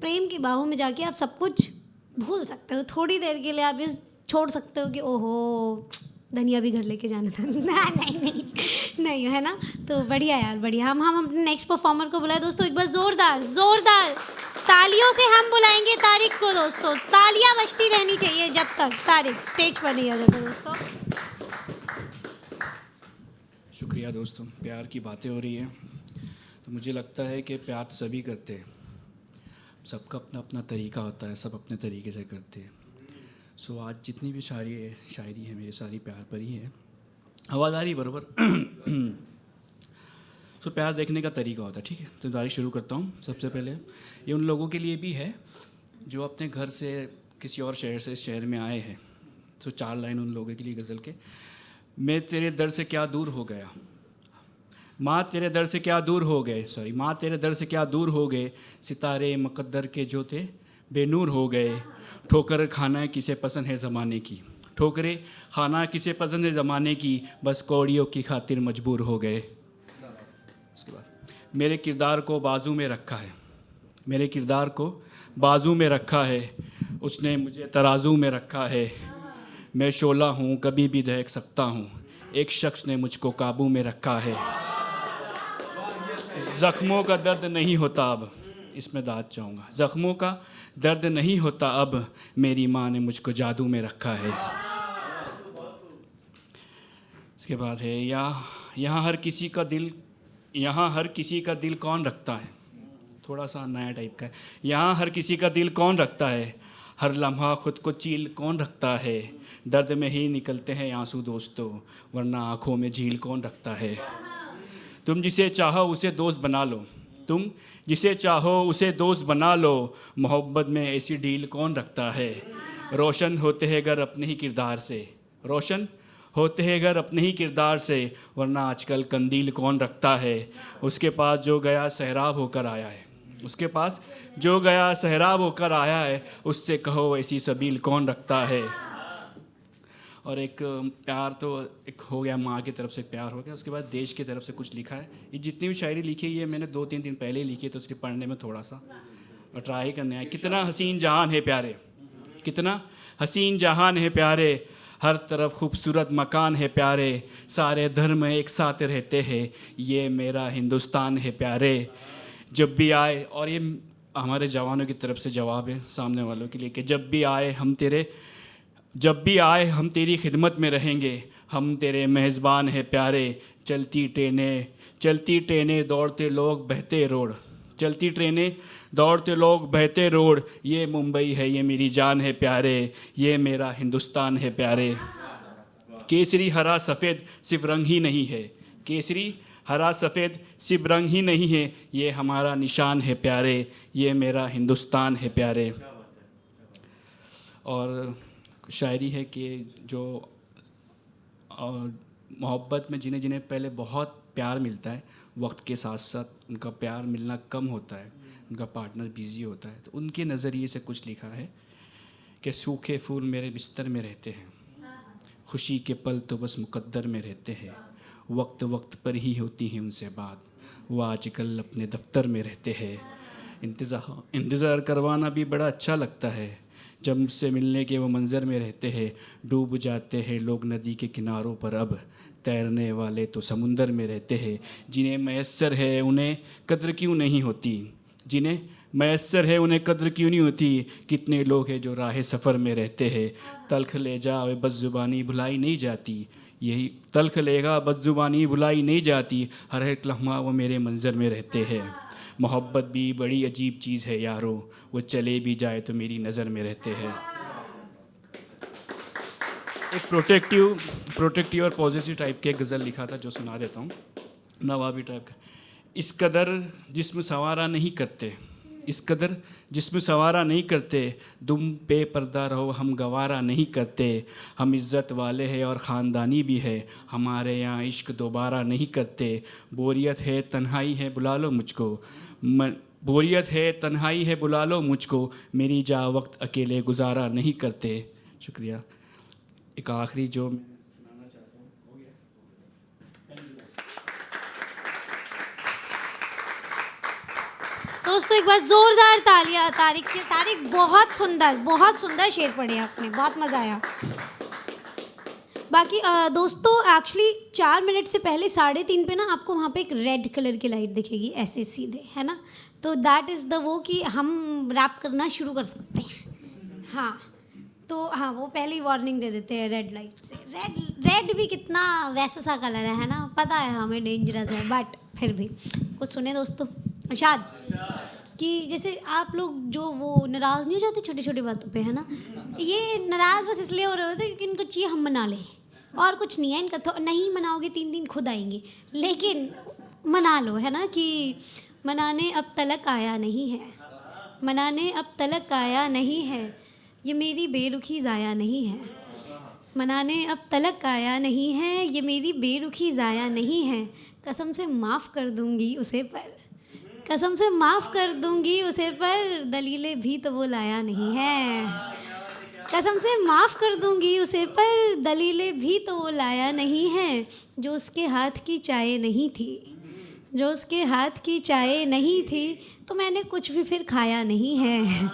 प्रेम की बाहों में जाके आप सब कुछ भूल सकते हो। थोड़ी देर के लिए आप ये छोड़ सकते हो कि ओहो धनिया भी घर लेके जाना था नहीं है ना। तो बढ़िया यार, बढ़िया। हम अपने नेक्स्ट परफॉर्मर को बुलाए दोस्तों, एक बार जोरदार तालियों से हम बुलाएंगे तारिक को दोस्तों। तालियां बजती रहनी चाहिए जब तक तारिक स्टेज पर नहीं आ जाता दोस्तों। शुक्रिया दोस्तों, प्यार की बातें हो रही है तो मुझे लगता है कि प्यार सभी करते हैं, सबका अपना अपना तरीका होता है, सब अपने तरीके से करते हैं। सो आज जितनी भी शायरी है मेरी सारी प्यार पर ही है, हवादारी बराबर। सो प्यार देखने का तरीका होता है, ठीक है। तो तारीख शुरू करता हूँ। सबसे पहले ये उन लोगों के लिए भी है जो अपने घर से किसी और शहर से शहर में आए हैं। सो 4 लाइन उन लोगों के लिए गज़ल के। मैं तेरे दर से क्या दूर हो गया, माँ तेरे दर से क्या दूर हो गए, माँ तेरे दर से क्या दूर हो गए, सितारे मुक़द्दर के जो थे बेनूर हो गए। ठोकर खाना किसे पसंद है ज़माने की, ठोकरे खाना किसे पसंद है ज़माने की, बस कौड़ियों की खातिर मजबूर हो गए। उसके बाद मेरे किरदार को बाजू में रखा है, मेरे किरदार को बाजू में रखा है, उसने मुझे तराजू में रखा है। मैं शोला हूँ कभी भी दहक सकता हूँ, एक शख्स ने मुझको काबू में रखा है। ज़ख्मों का दर्द नहीं होता अब, इसमें दाद चाहूँगा, ज़ख्मों का दर्द नहीं होता अब, मेरी माँ ने मुझको जादू में रखा है। इसके बाद है यहाँ हर किसी का दिल कौन रखता है, थोड़ा सा नया टाइप का है। यहाँ हर किसी का दिल कौन रखता है, हर लम्हा खुद को चील कौन रखता है, दर्द में ही निकलते हैं आंसू दोस्तों, वरना आँखों में झील कौन रखता है। तुम जिसे चाहो उसे दोस्त बना लो, तुम जिसे चाहो उसे दोस्त बना लो, मोहब्बत में ऐसी डील कौन रखता है। रोशन होते हैं घर अपने ही किरदार से, रोशन होते हैं घर अपने ही किरदार से, वरना आजकल कंदील कौन रखता है। उसके पास जो गया सहराब होकर आया है, उसके पास जो गया सहराब होकर आया है, उससे कहो ऐसी सबील कौन रखता है। और एक प्यार तो एक हो गया, माँ की तरफ से प्यार हो गया। उसके बाद देश की तरफ से कुछ लिखा है। ये जितनी भी शायरी लिखी है ये मैंने 2-3 दिन पहले ही लिखी है, तो उसके पढ़ने में थोड़ा सा और ट्राई करने आया। कितना हसीन जहान है प्यारे, कितना हसीन जहान है प्यारे, हर तरफ खूबसूरत मकान है प्यारे, सारे धर्म एक साथ रहते हैं, ये मेरा हिंदुस्तान है प्यारे। जब भी आए, और ये हमारे जवानों की तरफ से जवाब है सामने वालों के लिए, कि जब भी आए हम तेरी खिदमत में रहेंगे, हम तेरे मेज़बान हैं प्यारे। चलती ट्रेनें दौड़ते लोग बहते रोड, चलती ट्रेनें, दौड़ते लोग, बहते रोड, ये मुंबई है, ये मेरी जान है प्यारे, ये मेरा हिंदुस्तान है प्यारे। केसरी हरा सफ़ेद सिर्फ रंग ही नहीं है, केसरी हरा सफ़ेद सिर्फ रंग ही नहीं है, ये हमारा निशान है प्यारे, ये मेरा हिंदुस्तान है प्यारे। और शायरी है कि जो मोहब्बत में जिन्हें जिन्हें पहले बहुत प्यार मिलता है, वक्त के साथ साथ उनका प्यार मिलना कम होता है, उनका पार्टनर बिजी होता है, तो उनके नज़रिए से कुछ लिखा है कि सूखे फूल मेरे बिस्तर में रहते हैं, खुशी के पल तो बस मुकद्दर में रहते हैं, वक्त वक्त पर ही होती है उनसे बात, वो आजकल अपने दफ्तर में रहते हैं। इंतज़ार करवाना भी बड़ा अच्छा लगता है, जब मुझसे मिलने के वो मंज़र में रहते हैं, डूब जाते हैं लोग नदी के किनारों पर, अब तैरने वाले तो समुंदर में रहते हैं। जिन्हें मैसर है उन्हें कद्र क्यों नहीं होती, जिन्हें मैसर है उन्हें कद्र क्यों नहीं होती, कितने लोग हैं जो राह सफ़र में रहते हैं, तल्ख ले जा वे बदज़ुबानी भुलाई नहीं जाती, यही तल्ख लेगा बदज़ुबानी भुलाई नहीं जाती, हर एक लम्हा वो मेरे मंज़र में रहते हैं। मोहब्बत भी बड़ी अजीब चीज़ है यारो, वो चले भी जाए तो मेरी नज़र में रहते हैं। एक प्रोटेक्टिव और पॉजिटिव टाइप के गज़ल लिखा था जो सुना देता हूँ, नवाबी टाइप का। इस कदर जिस्म सवारा नहीं करते, इस कदर जिस्म सवारा नहीं करते, दुम पे पर्दा रहो हम गवारा नहीं करते, हम इज़्ज़त वाले हैं और ख़ानदानी भी है, हमारे यहाँ इश्क दोबारा नहीं करते, बोरियत है तन्हाई है बुला लो मुझको, बोरियत है तन्हाई है बुला लो मुझको, मेरी जा वक्त अकेले गुजारा नहीं करते। शुक्रिया। एक आखिरी जो सुनाना चाहता हूँ, हो गया। दोस्तों एक बार जोरदार तालियां तारिक बहुत सुंदर शेर पढ़े आपने, बहुत मज़ा आया। बाकी दोस्तों एक्चुअली 4 मिनट से पहले 3:30 पे ना आपको वहाँ पे एक रेड कलर की लाइट दिखेगी ऐसे सीधे, है ना, तो दैट इज़ द वो कि हम रैप करना शुरू कर सकते हैं। हाँ तो हाँ, वो पहले ही वार्निंग दे देते हैं रेड लाइट से। रेड भी कितना वैसा सा कलर है ना, पता है हमें डेंजरस है, बट फिर भी कुछ सुने दोस्तों। अशाद कि जैसे आप लोग जो वो नाराज़ नहीं हो जाते छोटी छोटी बातों पे, है ना, ये नाराज़ बस इसलिए हो रहे होते क्योंकि इनको चाहिए हम मना लें, और कुछ नहीं है इनका। तो नहीं मनाओगे 3 दिन खुद आएंगे, लेकिन मना लो, है ना, कि मनाने अब तलक आया नहीं है, मनाने अब तलक आया नहीं है, ये मेरी बेरुखी ज़ाया नहीं है, मनाने अब तलक आया नहीं है, ये मेरी बेरुखी ज़ाया नहीं है, कसम से माफ़ कर दूंगी उसे पर, कसम से माफ़ कर दूंगी उसे पर, दलीलें भी तो वो लाया नहीं है, कसम से माफ़ कर दूंगी उसे पर, दलीलें भी तो वो लाया नहीं है, जो उसके हाथ की चाय नहीं थी, जो उसके हाथ की चाय नहीं थी, तो मैंने कुछ भी फिर खाया नहीं है,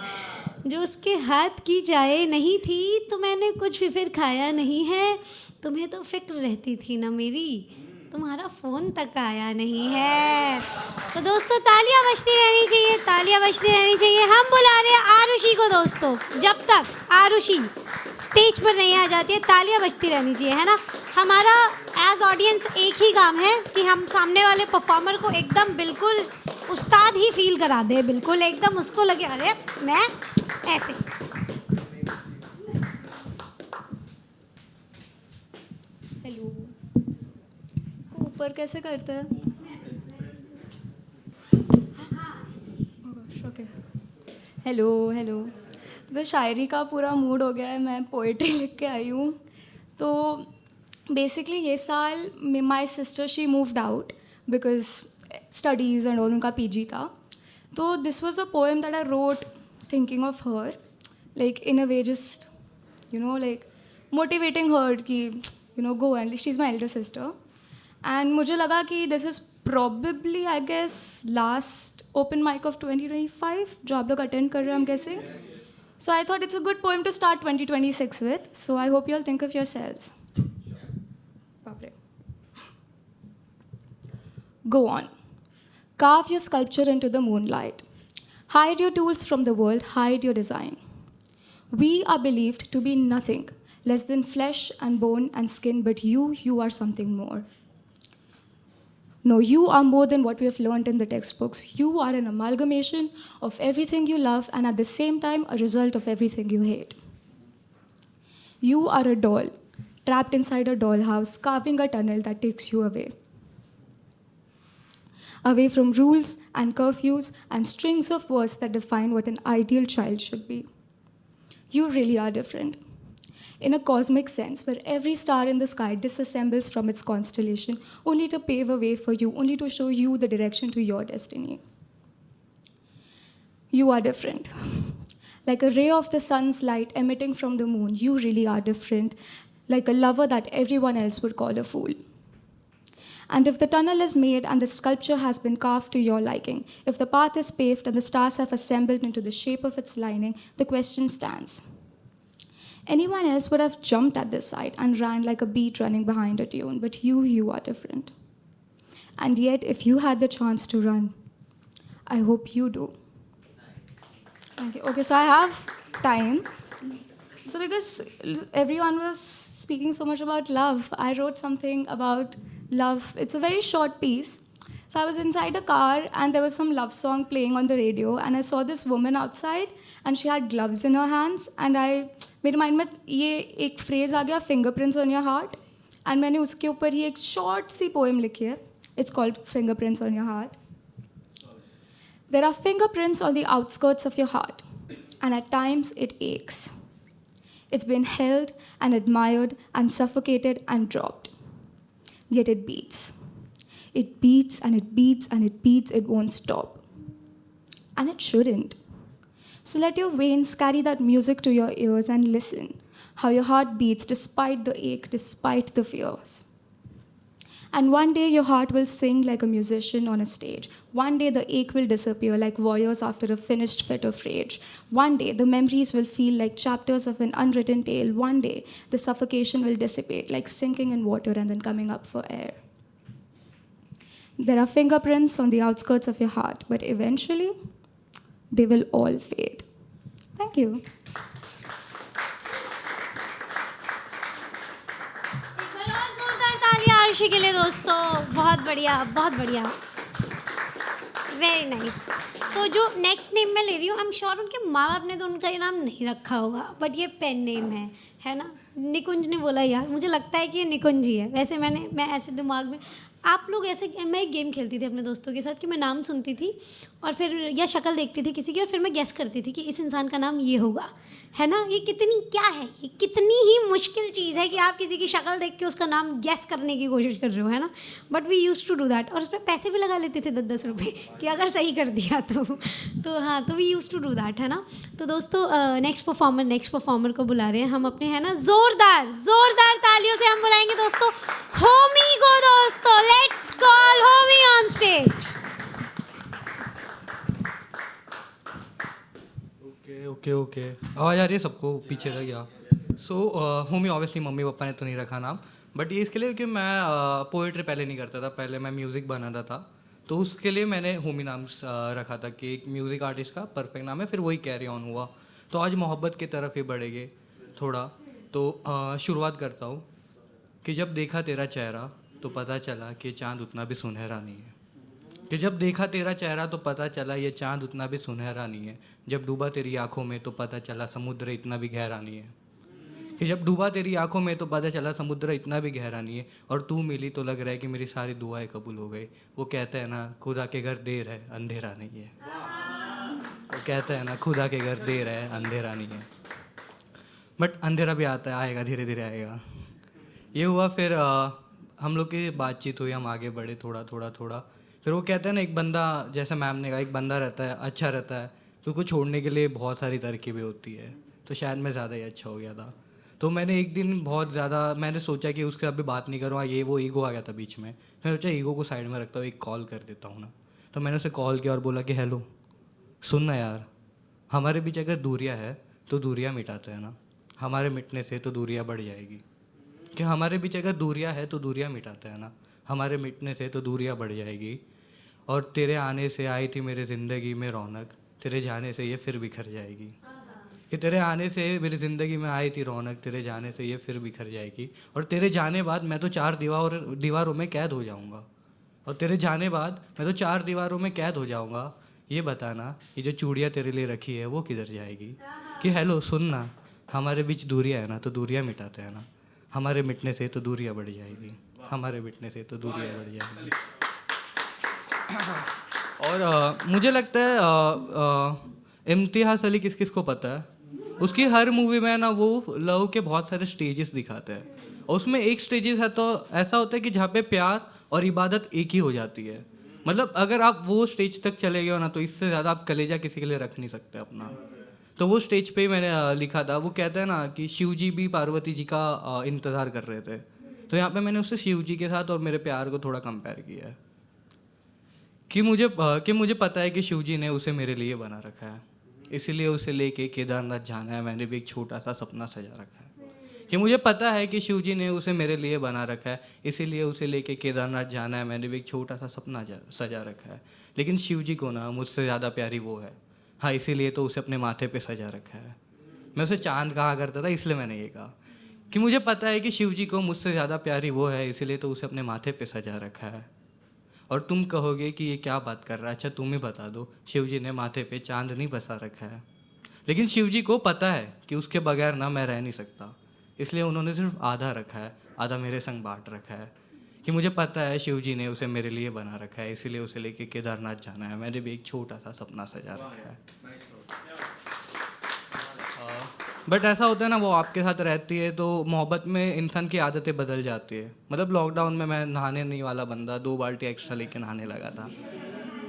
जो उसके हाथ की चाय नहीं थी, तो मैंने कुछ भी फिर खाया नहीं है, तुम्हें तो फिक्र रहती थी ना मेरी, तुम्हारा फ़ोन तक आया नहीं है। तो दोस्तों तालियां बजती रहनी चाहिए, तालियां बजती रहनी चाहिए। हम बुला रहे हैं आरुषि को दोस्तों, जब तक आरुषि स्टेज पर नहीं आ जाती है तालियां बजती रहनी चाहिए, है ना। हमारा एज ऑडियंस एक ही काम है कि हम सामने वाले परफॉर्मर को एकदम बिल्कुल उस्ताद ही फील करा दे, बिल्कुल एकदम उसको लगे अरे मैं ऐसे। हेलो, इसको ऊपर कैसे करते हैं? Okay, hello hello. तो शायरी का पूरा मूड हो गया है, मैं पोइट्री लिख के आई हूँ। तो बेसिकली ये साल my sister she moved out because studies and all, उनका पीजी था। तो this was a poem that I wrote thinking of her, like in a way just like motivating her कि go and she is my elder sister. And मुझे लगा कि this is probably I guess last open mic of 2025 जो आप लोग अटेंड कर रहे हैं, हम कैसे। So I thought it's a good poem to start 2026 with. So I hope you all think of yourselves. Babre. Go on. Carve your sculpture into the moonlight. Hide your tools from the world, hide your design. We are believed to be nothing less than flesh and bone and skin, but you are something more. No, you are more than what we have learned in the textbooks. You are an amalgamation of everything you love and at the same time a result of everything you hate. You are a doll, trapped inside a dollhouse, carving a tunnel that takes you away. Away from rules and curfews and strings of words that define what an ideal child should be. You really are different. In a cosmic sense, where every star in the sky disassembles from its constellation, only to pave a way for you, only to show you the direction to your destiny. You are different. Like a ray of the sun's light emitting from the moon, you really are different. Like a lover that everyone else would call a fool. And if the tunnel is made and the sculpture has been carved to your liking, if the path is paved and the stars have assembled into the shape of its lining, the question stands. Anyone else would have jumped at this sight and ran like a beat running behind a tune, but you are different. And yet, if you had the chance to run, I hope you do. Okay, so I have time. So because everyone was speaking so much about love, I wrote something about love. It's a very short piece. So I was inside a car and there was some love song playing on the radio and I saw this woman outside and she had gloves in her hands and मेरे माइंड में ये एक फ्रेज आ गया fingerprints on your heart and मैंने उसके ऊपर ही एक short सी poem लिखी है. It's called Fingerprints on Your Heart. There are fingerprints on the outskirts of your heart and at times it aches. It's been held and admired and suffocated and dropped. Yet it beats. It beats and it beats and it beats, it won't stop. And it shouldn't. So let your veins carry that music to your ears and listen how your heart beats despite the ache, despite the fears. And one day your heart will sing like a musician on a stage. One day the ache will disappear like warriors after a finished fit of rage. One day the memories will feel like chapters of an unwritten tale. One day the suffocation will dissipate like sinking in water and then coming up for air. There are fingerprints on the outskirts of your heart, but eventually they will all fade. Thank you. जोरदार तालियां आरुषि के लिए दोस्तों. बहुत बढ़िया, बहुत बढ़िया. Very nice. तो जो नेक्स्ट नेम मैं ले रही हूँ, आई एम श्योर उनके माँ बाप ने तो उनका ये नाम नहीं रखा होगा, बट ये पेन नेम है ना. निकुंज ने बोला यार, मुझे लगता है कि ये निकुंज ही है. वैसे मैं ऐसे दिमाग में, आप लोग ऐसे, मैं एक गेम खेलती थी अपने दोस्तों के साथ कि मैं नाम सुनती थी और फिर या शक्ल देखती थी किसी की और फिर मैं गेस करती थी कि इस इंसान का नाम ये होगा, है ना. ये कितनी ही मुश्किल चीज़ है कि आप किसी की शक्ल देख के उसका नाम गेस करने की कोशिश कर रहे हो, है ना. But we use to do that और उस पर पैसे भी लगा लेते थे 10-10 रुपये कि अगर सही कर दिया तो हाँ, तो we use to do that, है ना. तो दोस्तों नेक्स्ट परफॉर्मर को बुला रहे हैं हम अपने, है ना. ज़ोरदार तालियों से हम बुलाएंगे दोस्तों होमी को. दोस्तों let's call Homi on stage. Okay आवाज़ आ रही है सबको पीछे तक या. सो होमी ऑब्वियसली मम्मी पापा ने तो नहीं रखा नाम, बट ये इसके लिए कि मैं पोइट्री पहले नहीं करता था, पहले मैं म्यूज़िक बनाता था, तो उसके लिए मैंने होमी नाम रखा था कि एक म्यूज़िक आर्टिस्ट का परफेक्ट नाम है. फिर वही कैरी ऑन हुआ, तो आज मोहब्बत की तरफ ही बढ़ेंगे थोड़ा. तो शुरुआत करता हूँ कि जब देखा तेरा चेहरा तो पता चला कि चाँद उतना भी सुनहरा नहीं है. कि जब देखा तेरा चेहरा तो पता चला ये चाँद उतना भी सुनहरा नहीं है. जब डूबा तेरी आंखों में तो पता चला समुद्र इतना भी गहरा नहीं है. कि जब डूबा तेरी आंखों में तो पता चला समुद्र इतना भी गहरा नहीं है. और तू मिली तो लग रहा है कि मेरी सारी दुआएं कबूल हो गई. वो कहते हैं ना खुदा के घर देर है अंधेरा नहीं है. वो कहते हैं ना खुदा के घर देर है अंधेरा नहीं है. बट अंधेरा भी आता है, आएगा, धीरे धीरे आएगा. ये हुआ. फिर हम लोग की बातचीत हुई, हम आगे बढ़े थोड़ा. फिर वो कहते हैं ना, एक बंदा, जैसे मैम ने कहा, एक बंदा रहता है, अच्छा रहता है, तो उसको छोड़ने के लिए बहुत सारी तरकीबें होती है. तो शायद मैं ज़्यादा ही अच्छा हो गया था. तो मैंने एक दिन बहुत ज़्यादा मैंने सोचा कि उसके अभी बात नहीं करूँगा, ये वो ईगो आ गया था बीच में. मैंने सोचा ईगो को साइड में रखता हूँ, एक कॉल कर देता हूँ ना. तो मैंने उसे कॉल किया और बोला कि हेलो, सुन ना यार, हमारे बीच अगर दूरियाँ है तो दूरियाँ मिटाते हैं ना. हमारे मिटने से तो दूरियाँ बढ़ जाएगी. कि हमारे बीच अगर दूरियाँ है तो दूरियाँ मिटाते हैं ना. हमारे मिटने से तो दूरियाँ बढ़ जाएगी. और तेरे आने से आई थी मेरी ज़िंदगी में रौनक, तेरे जाने से ये फिर बिखर जाएगी. कि तेरे आने से मेरी ज़िंदगी में आई थी रौनक, तेरे जाने से ये फिर बिखर जाएगी. और तेरे जाने बाद मैं तो 4 दीवारों में कैद हो जाऊंगा. और तेरे जाने बाद मैं तो 4 दीवारों में कैद हो जाऊंगा। ये बताना ये जो चूड़ियाँ तेरे लिए रखी है वो किधर जाएगी? कि हेलो सुन ना, हमारे बीच दूरियाँ है ना तो दूरियाँ मिटाते हैं ना, हमारे मिटने से तो दूरियाँ बढ़ जाएगी, हमारे मिटने से तो दूरियाँ बढ़ जाएगी। और मुझे लगता है इम्तियाज़ अली किस किस को पता है, उसकी हर मूवी में ना वो लव के बहुत सारे स्टेजेस दिखाते हैं, और उसमें एक स्टेजेस है तो ऐसा होता है कि जहाँ पे प्यार और इबादत एक ही हो जाती है। मतलब अगर आप वो स्टेज तक चले गए हो ना तो इससे ज़्यादा आप कलेजा किसी के लिए रख नहीं सकते अपना। तो वो स्टेज पे ही मैंने लिखा था। वो कहते हैं ना कि शिव जी भी पार्वती जी का इंतज़ार कर रहे थे, तो यहाँ पे मैंने उससे शिव जी के साथ और मेरे प्यार को थोड़ा कंपेयर किया है कि मुझे पता है कि शिव जी ने उसे मेरे लिए बना रखा है, इसीलिए उसे लेके केदारनाथ जाना है, मैंने भी एक छोटा सा सपना सजा रखा है। कि मुझे पता है कि शिव जी ने उसे मेरे लिए बना रखा है, इसीलिए उसे लेके केदारनाथ जाना है, मैंने भी एक छोटा सा सपना सजा रखा है। लेकिन शिव जी को ना मुझसे ज़्यादा प्यारी वो है, हाँ इसीलिए तो उसे अपने माथे पे सजा रखा है। मैं उसे चांद कहा करता था, इसलिए मैंने ये कहा कि मुझे पता है कि शिव जी को मुझसे ज़्यादा प्यारी वो है, इसीलिए तो उसे अपने माथे पे सजा रखा है। और तुम कहोगे कि ये क्या बात कर रहा है, अच्छा तुम ही बता दो, शिव जी ने माथे पे चांद नहीं बसा रखा है। लेकिन शिव जी को पता है कि उसके बगैर ना मैं रह नहीं सकता, इसलिए उन्होंने सिर्फ आधा रखा है, आधा मेरे संग बांट रखा है। कि मुझे पता है शिव जी ने उसे मेरे लिए बना रखा है, इसीलिए उसे लेके केदारनाथ जाना है, मैंने भी एक छोटा सा सपना सजा रखा है। बट ऐसा होता है ना, वो आपके साथ रहती है तो मोहब्बत में इंसान की आदतें बदल जाती है। मतलब लॉकडाउन में मैं नहाने नहीं वाला बंदा 2 बाल्टी एक्स्ट्रा लेके नहाने लगा था।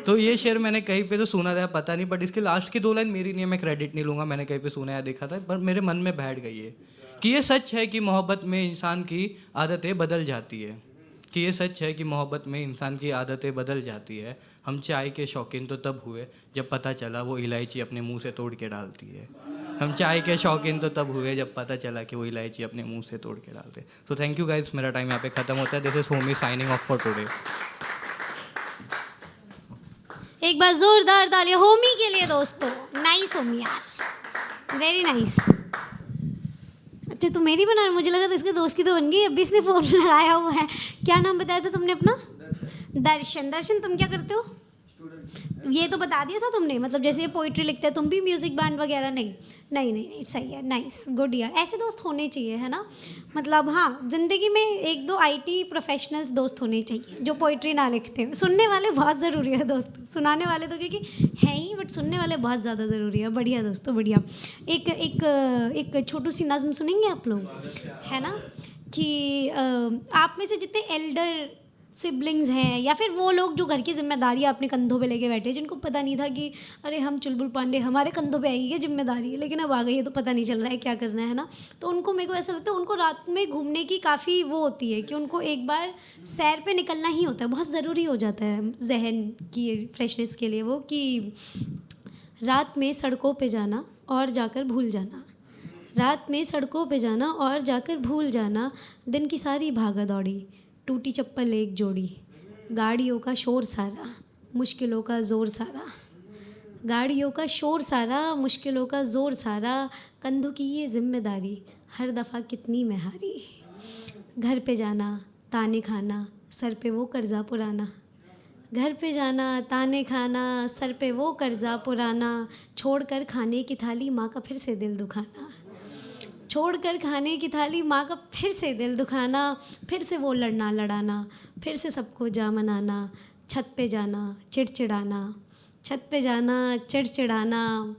तो ये शेर मैंने कहीं पे तो सुना था, पता नहीं, बट इसके लास्ट की 2 लाइन मेरी नहीं है, मैं क्रेडिट नहीं लूँगा, मैंने कहीं पे सुना या देखा था, पर मेरे मन में बैठ गई है कि ये सच है कि मोहब्बत में इंसान की आदतें बदल जाती है। कि ये सच है कि मोहब्बत में इंसान की आदतें बदल जाती है। हम चाय के शौकीन तो तब हुए जब पता चला वो इलायची अपने मुंह से तोड़ के डालती है। हम चाय के शौकीन तो तब हुए जब पता चला कि वो इलायची अपने मुंह से तोड़ के डालते। तो थैंक यू गाइस, मेरा टाइम यहाँ पे ख़त्म होता है। This is Homi signing off for today. एक बार जोरदार तालियां होमी के लिए दोस्तों। नाइस होमी यार, वेरी नाइस। अच्छा तो मेरी बना, मुझे लगा था इसके दोस्त की तो बन गई, अभी इसने फ़ोन लगाया हुआ है। क्या नाम बताया था तुमने अपना? दर्शन। दर्शन तुम क्या करते हो? ये तो बता दिया था तुमने, मतलब जैसे ये पोइट्री लिखते हैं, तुम भी म्यूज़िक बैंड वगैरह? नहीं नहीं नहीं नहीं, सही है, नाइस, गुड यार, ऐसे दोस्त होने चाहिए, है ना। मतलब हाँ, ज़िंदगी में 1-2 आईटी प्रोफेशनल्स दोस्त होने चाहिए जो पोइट्री ना लिखते हैं। सुनने वाले बहुत ज़रूरी है दोस्त, सुनाने वाले तो क्योंकि हैं ही, बट सुनने वाले बहुत ज़्यादा ज़रूरी है। बढ़िया दोस्तों, बढ़िया। एक छोटी सी नज़्म सुनेंगे आप लोग, है ना, कि आप में से जितने एल्डर सिबलिंग्स हैं या फिर वो लोग जो घर की जिम्मेदारियाँ अपने कंधों पे लेके बैठे, जिनको पता नहीं था कि अरे हम चुलबुल पांडे, हमारे कंधों पे आएगी ये जिम्मेदारी है, लेकिन अब आ गई है तो पता नहीं चल रहा है क्या करना है ना। तो उनको, मेरे को ऐसा लगता है उनको रात में घूमने की काफ़ी वो होती है कि उनको एक बार सैर पे निकलना ही होता है, बहुत ज़रूरी हो जाता है जहन की फ्रेशनेस के लिए वो, कि रात में सड़कों पर जाना और जाकर भूल जाना, रात में सड़कों पे जाना और जाकर भूल जाना, दिन की सारी भागा दौड़ी, टूटी चप्पल एक जोड़ी, गाड़ियों का शोर सारा, मुश्किलों का ज़ोर सारा, गाड़ियों का शोर सारा, मुश्किलों का ज़ोर सारा, कंधों की ये जिम्मेदारी, हर दफ़ा कितनी मैं हारी, घर पे जाना ताने खाना, सर पे वो कर्जा पुराना, घर पे जाना ताने खाना, सर पे वो कर्जा पुराना, छोड़कर खाने की थाली माँ का फिर से दिल दुखाना, छोड़कर खाने की थाली माँ का फिर से दिल दुखाना, फिर से वो लड़ना लड़ाना, फिर से सबको जा मनाना, छत पे जाना चिड़चिड़ाना, छत पे जाना चिड़चिड़ाना,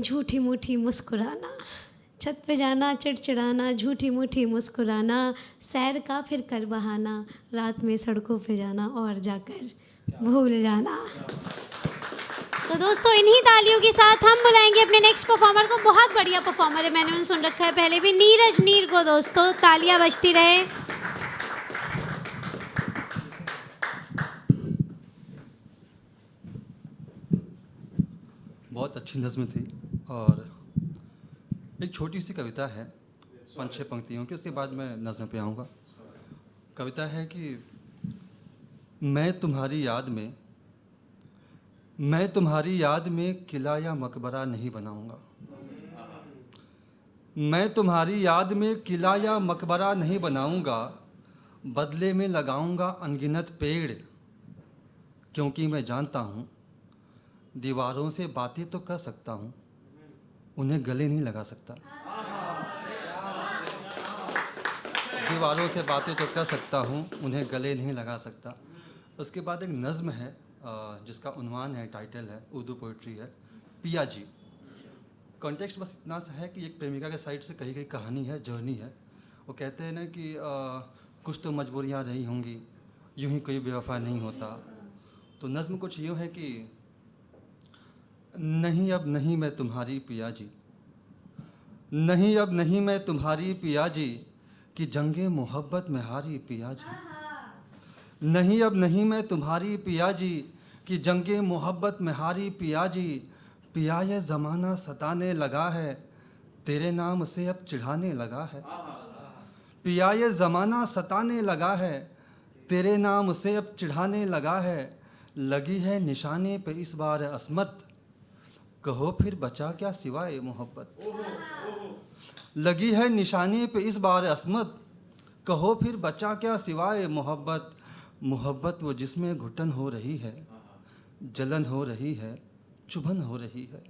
झूठी मूठी मुस्कुराना, छत पे जाना चिड़चिड़ाना, झूठी मूठी मुस्कुराना, सैर का फिर कर बहाना, रात में सड़कों पे जाना और जाकर भूल जाना। तो दोस्तों इन्हीं तालियों के साथ हम बुलाएंगे अपने नेक्स्ट परफॉर्मर को। बहुत बढ़िया परफॉर्मर है, मैंने उन्हें सुन रखा है पहले भी, नीरज नीर को। दोस्तों तालियां बजती रहे। बहुत अच्छी नज़्म थी और एक छोटी सी कविता है 5-6 पंक्तियों की, उसके बाद मैं नज़्म पे आऊँगा। कविता है कि मैं तुम्हारी याद में किला या मकबरा नहीं बनाऊंगा, मैं तुम्हारी याद में किला या मकबरा नहीं बनाऊंगा, बदले में लगाऊंगा अनगिनत पेड़, क्योंकि मैं जानता हूँ दीवारों से बातें तो कर सकता हूँ, उन्हें गले नहीं लगा सकता। दीवारों से बातें तो कर सकता हूँ, उन्हें गले नहीं लगा सकता। उसके बाद एक नज़्म है जिसका उन्वान है, टाइटल है, उर्दू पोइट्री है, पिया जी। कॉन्टेक्स्ट बस इतना सा है कि एक प्रेमिका के साइड से कही गई कहानी है, जर्नी है। वो कहते हैं ना कि कुछ तो मजबूरियाँ रही होंगी, यूं ही कोई बेवफा नहीं होता। तो नज़्म कुछ यूँ है कि नहीं अब नहीं मैं तुम्हारी पिया जी, नहीं अब नहीं मैं तुम्हारी पिया जी, कि जंगे मोहब्बत में हारी पिया जी। नहीं अब नहीं मैं तुम्हारी पिया जी, कि जंगे मोहब्बत में हारी पिया जी। पिया ये ज़माना सताने लगा है, तेरे नाम से अब चिढ़ाने लगा है। पिया ये ज़माना सताने लगा है, तेरे नाम से अब चिढ़ाने लगा है। लगी है निशाने पे इस बार असमत, कहो फिर बचा क्या सिवाय मोहब्बत। लगी है निशाने पे इस बार असमत, कहो फिर बचा क्या सिवाय मोहब्बत। मोहब्बत वो जिसमें घुटन हो रही है, जलन हो रही है, चुभन हो रही है।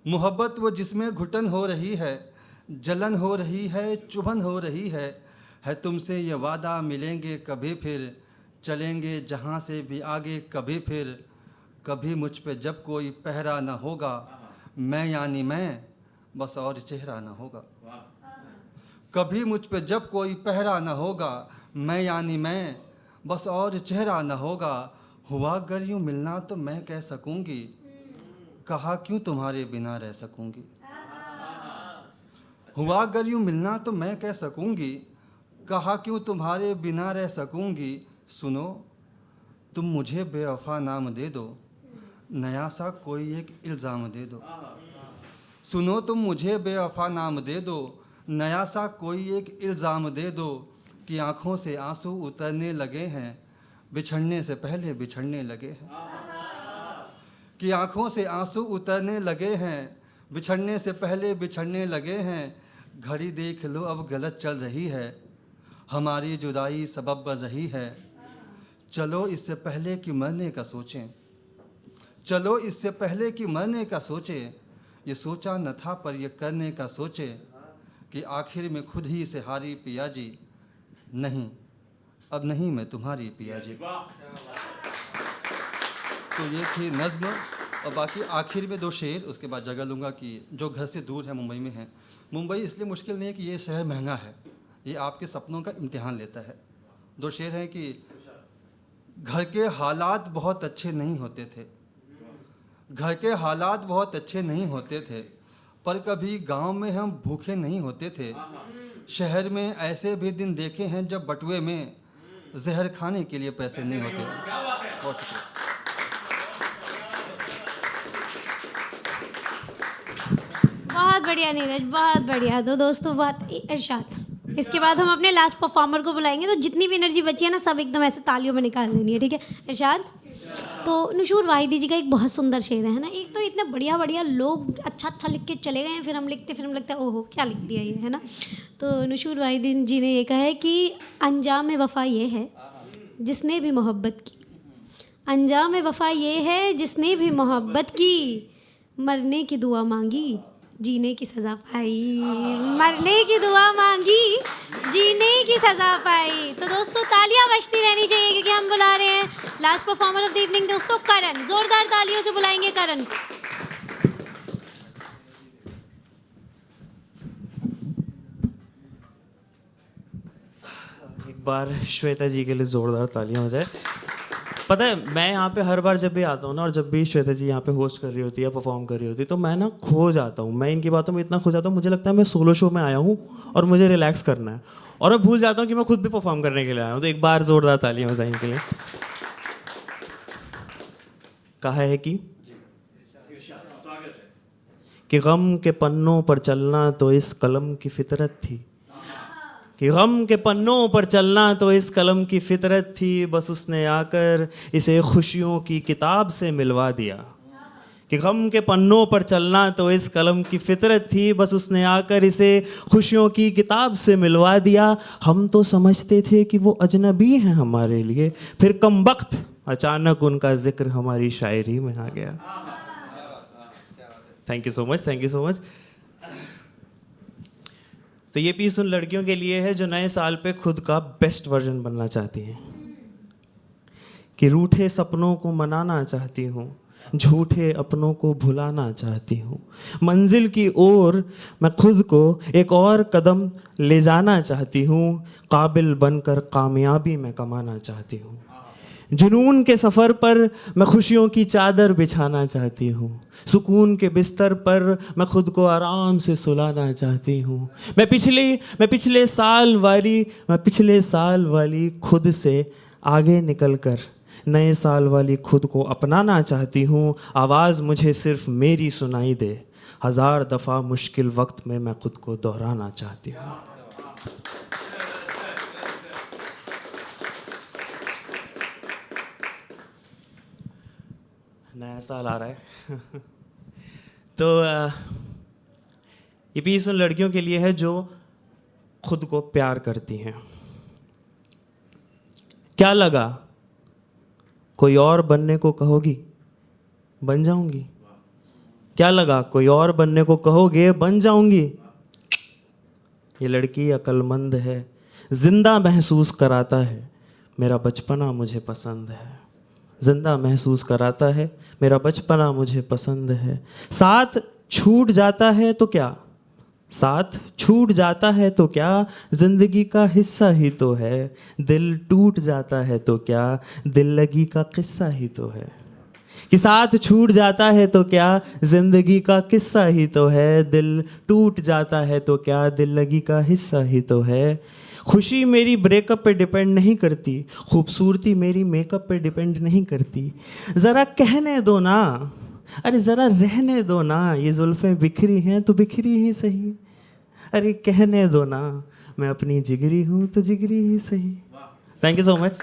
मोहब्बत वो जिसमें घुटन हो रही है, जलन हो रही है, चुभन हो रही है तुमसे ये वादा मिलेंगे कभी फिर, चलेंगे जहाँ से भी आगे कभी फिर। कभी मुझ पे जब कोई पहरा ना होगा, मैं यानी मैं, बस और चेहरा ना होगा। कभी मुझ पे जब कोई पहरा ना होगा, मैं यानी मैं, बस और चेहरा ना होगा। हुआ अगर यूँ मिलना तो मैं कह सकूँगी, कहा क्यों तुम्हारे बिना रह सकूँगी। हुआ अगर यूँ मिलना तो मैं कह सकूँगी, कहा क्यों तुम्हारे बिना रह सकूँगी। सुनो तुम मुझे बेवफा नाम दे दो, नया सा कोई एक इल्ज़ाम दे दो। सुनो तुम मुझे बेवफा नाम दे दो, नया सा कोई एक इल्ज़ाम दे दो। कि आँखों से आंसू उतरने लगे हैं, बिछड़ने से पहले बिछड़ने लगे हैं। कि आँखों से आंसू उतरने लगे हैं, बिछड़ने से पहले बिछड़ने लगे हैं। घड़ी देख लो अब गलत चल रही है, हमारी जुदाई सबब बन रही है। चलो इससे पहले कि मरने का सोचें, चलो इससे पहले कि मरने का सोचें। ये सोचा न था पर ये करने का सोचे, कि आखिर में खुद ही से हारी पिया जी। नहीं अब नहीं मैं तुम्हारी पिया जी। तो ये थी नज़्म। और बाकी आखिर में 2 शेर, उसके बाद जगह लूँगा कि जो घर से दूर है, मुंबई में है। मुंबई इसलिए मुश्किल नहीं है कि ये शहर महंगा है, ये आपके सपनों का इम्तिहान लेता है। 2 शेर हैं कि घर के हालात बहुत अच्छे नहीं होते थे, घर के हालात बहुत अच्छे नहीं होते थे, पर कभी गांव में हम भूखे नहीं होते थे। शहर में ऐसे भी दिन देखे हैं जब बटुए में जहर खाने के लिए पैसे नहीं होते। बहुत शुक्रिया। बहुत बढ़िया नीरज, बहुत बढ़िया। तो दोस्तों बात इरशाद, इसके बाद हम अपने लास्ट परफॉर्मर को बुलाएंगे। तो जितनी भी एनर्जी बची है ना, सब एकदम ऐसे तालियों में निकाल देनी है, ठीक है इरशाद। तो नुशूर वाहिदी जी का एक बहुत सुंदर शेर है ना। एक तो इतने बढ़िया बढ़िया लोग अच्छा लिख के चले गए हैं, फिर हम लिखते हैं ओहो क्या लिख दिया ये, है ना। तो नुशूर वाहिदी जी ने ये कहा है कि अंजाम वफ़ा ये है जिसने भी मोहब्बत की, अंजाम वफ़ा ये है जिसने भी मोहब्बत की, मरने की दुआ मांगी जीने की सज़ा पाई, मरने की दुआ मांगी जीने की सज़ा पाई। तो दोस्तों तालियां बजती रहनी चाहिए, क्योंकि हम बुला रहे हैं last performer of the evening दोस्तों करण। जोरदार तालियों से बुलाएंगे करण। एक बार श्वेता जी के लिए जोरदार तालियां हो जाए। पता है मैं यहाँ पे हर बार जब भी आता हूँ ना, और जब भी श्वेता जी यहाँ पे होस्ट कर रही होती है या परफॉर्म कर रही होती है, तो मैं ना खो जाता हूँ। मैं इनकी बातों में इतना खो जाता हूँ, मुझे लगता है मैं सोलो शो में आया हूँ और मुझे रिलैक्स करना है, और मैं भूल जाता हूँ कि मैं खुद भी परफॉर्म करने के लिए आया हूँ। तो एक बार जोरदार तालियां हो जाए इनके लिए। कहा है कि गम के पन्नों पर चलना तो इस कलम की फितरत थी, कि गम के पन्नों पर चलना तो इस कलम की फितरत थी, बस उसने आकर इसे खुशियों की किताब से मिलवा दिया, कि गम के पन्नों पर चलना तो इस कलम की फितरत थी, बस उसने आकर इसे खुशियों की किताब से मिलवा दिया। हम तो समझते थे कि वो अजनबी हैं हमारे लिए, फिर कमबख्त अचानक उनका जिक्र हमारी शायरी में आ गया। Thank you so much, thank you so much. तो ये पीस उन लड़कियों के लिए है जो नए साल पे खुद का बेस्ट वर्जन बनना चाहती हैं, कि रूठे सपनों को मनाना चाहती हूँ, झूठे अपनों को भुलाना चाहती हूँ, मंजिल की ओर मैं खुद को एक और कदम ले जाना चाहती हूँ, काबिल बनकर कामयाबी में कमाना चाहती हूँ, जुनून के सफ़र पर मैं खुशियों की चादर बिछाना चाहती हूँ, सुकून के बिस्तर पर मैं खुद को आराम से सुलाना चाहती हूँ, मैं पिछले साल वाली खुद से आगे निकलकर नए साल वाली खुद को अपनाना चाहती हूँ। आवाज़ मुझे सिर्फ मेरी सुनाई दे, 1000 दफ़ा मुश्किल वक्त में मैं खुद को दोहराना चाहती हूँ। नया साल आ रहा है तो ये पीस उन लड़कियों के लिए है जो खुद को प्यार करती हैं। क्या लगा कोई और बनने को कहोगी, बन जाऊंगी। क्या लगा कोई और बनने को कहोगे, बन जाऊंगी। ये लड़की अक्लमंद है, जिंदा महसूस कराता है, मेरा बचपना मुझे पसंद है। जिंदा महसूस कराता है, मेरा बचपना मुझे पसंद है। साथ छूट जाता है तो क्या, साथ छूट जाता है तो क्या, जिंदगी का हिस्सा ही तो है। दिल टूट जाता है तो क्या, दिल लगी का किस्सा ही तो है। कि साथ छूट जाता है तो क्या, जिंदगी का किस्सा ही तो है। दिल टूट जाता है तो क्या, दिल लगी का हिस्सा ही तो है। खुशी मेरी ब्रेकअप पे डिपेंड नहीं करती, खूबसूरती मेरी मेकअप पे डिपेंड नहीं करती। ज़रा कहने दो ना, अरे ज़रा रहने दो ना, ये जुल्फ़ें बिखरी हैं तो बिखरी ही सही। अरे कहने दो ना, मैं अपनी जिगरी हूँ तो जिगरी ही सही। Thank you so much.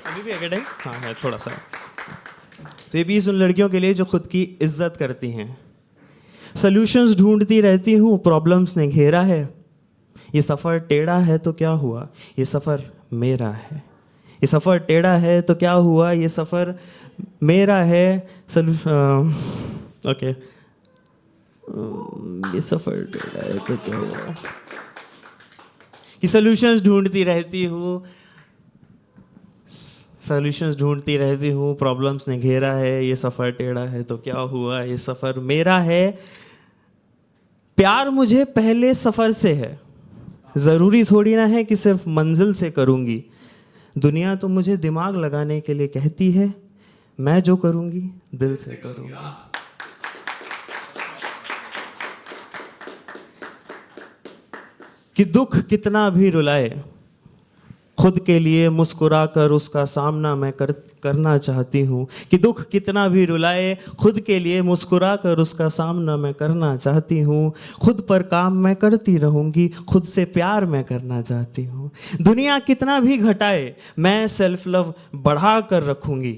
अभी भी अगर टाइम हाँ है थोड़ा सा। तो ये 20 उन लड़कियों के लिए जो खुद की इज्जत करती हैं। सॉल्यूशंस ढूंढती रहती हूँ, प्रॉब्लम्स ने घेरा है। ये सफ़र टेढ़ा है तो क्या हुआ, ये सफ़र मेरा है। ये सफ़र टेढ़ा है तो क्या हुआ, ये सफ़र मेरा है। ओके ये सफ़र टेढ़ा है तो क्या हुआ। कि सॉल्यूशंस ढूंढती रहती हूँ, सॉल्यूशंस ढूंढती रहती हूँ, प्रॉब्लम्स ने घेरा है। ये सफ़र टेढ़ा है तो क्या हुआ, ये सफ़र मेरा है। प्यार मुझे पहले सफ़र से है, ज़रूरी थोड़ी ना है कि सिर्फ मंजिल से करूँगी। दुनिया तो मुझे दिमाग लगाने के लिए कहती है, मैं जो करूँगी दिल से करूँगी। कि दुख कितना भी रुलाए, खुद के लिए मुस्कुरा कर उसका सामना मैं करना चाहती हूँ। कि दुख कितना भी रुलाए, खुद के लिए मुस्कुरा कर उसका सामना मैं करना चाहती हूँ। खुद पर काम मैं करती रहूँगी, खुद से प्यार मैं करना चाहती हूँ। दुनिया कितना भी घटाए, मैं सेल्फ लव बढ़ा कर रखूँगी।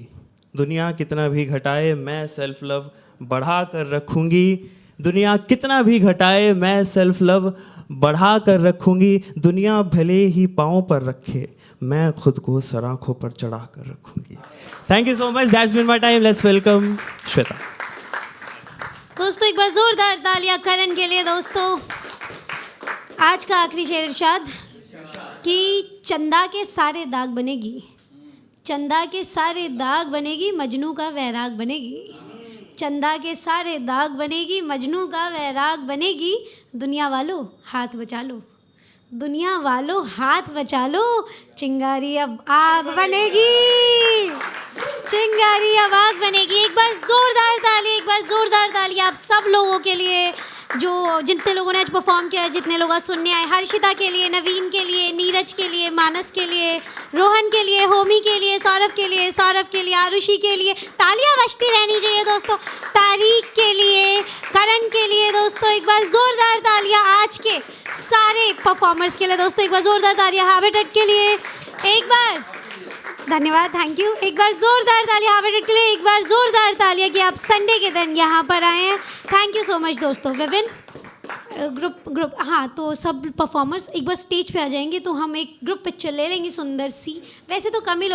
दुनिया कितना भी घटाए, मैं सेल्फ लव बढ़ा कर रखूँगी। दुनिया कितना भी घटाए, मैं सेल्फ लव बढ़ा कर रखूँगी। दुनिया भले ही पाँव पर रखे, मैं खुद को सराखों पर चढ़ा कर रखूँगी। Thank you so much, that's been my time. Let's welcome Shweta. दोस्तों एक बार जोरदार तालियां करण के लिए। दोस्तों आज का आखिरी शेर इरशाद कि चंदा के सारे दाग बनेगी, चंदा के सारे दाग बनेगी, मजनू का वैराग बनेगी। चंदा के सारे दाग बनेगी, मजनू का वैराग बनेगी। दुनिया वालों हाथ बचा लो, दुनिया वालों हाथ बचा लो, चिंगारी अब आग बनेगी, चिंगारी अब आग बनेगी। एक बार जोरदार ताली, एक बार जोरदार ताली आप सब लोगों के लिए जो जितने लोगों ने आज परफॉर्म किया है, जितने लोग आज सुनने आए। हर्षिता के लिए, नवीन के लिए, नीरज के लिए, मानस के लिए, रोहन के लिए, होमी के लिए, सौरभ के लिए, सौरभ के लिए, आरुषि के लिए। तालियां बजती रहनी चाहिए दोस्तों। तारीख के लिए, करण के लिए दोस्तों एक बार जोरदार तालियां आज के सारे परफॉर्मर्स के लिए। दोस्तों एक बार जोरदार तालियां हैबिटेट के लिए। एक बार धन्यवाद, थैंक यू। एक बार जोरदार ताली हार्वेड के लिए, एक बार जोरदार तालियां कि आप संडे के दिन यहाँ पर आए हैं। थैंक यू सो मच दोस्तों। विपिन, ग्रुप हाँ, तो सब परफॉर्मर्स एक बार स्टेज पे आ जाएंगे तो हम एक ग्रुप पिक्चर ले लेंगे सुंदर सी। वैसे तो कम ही लोग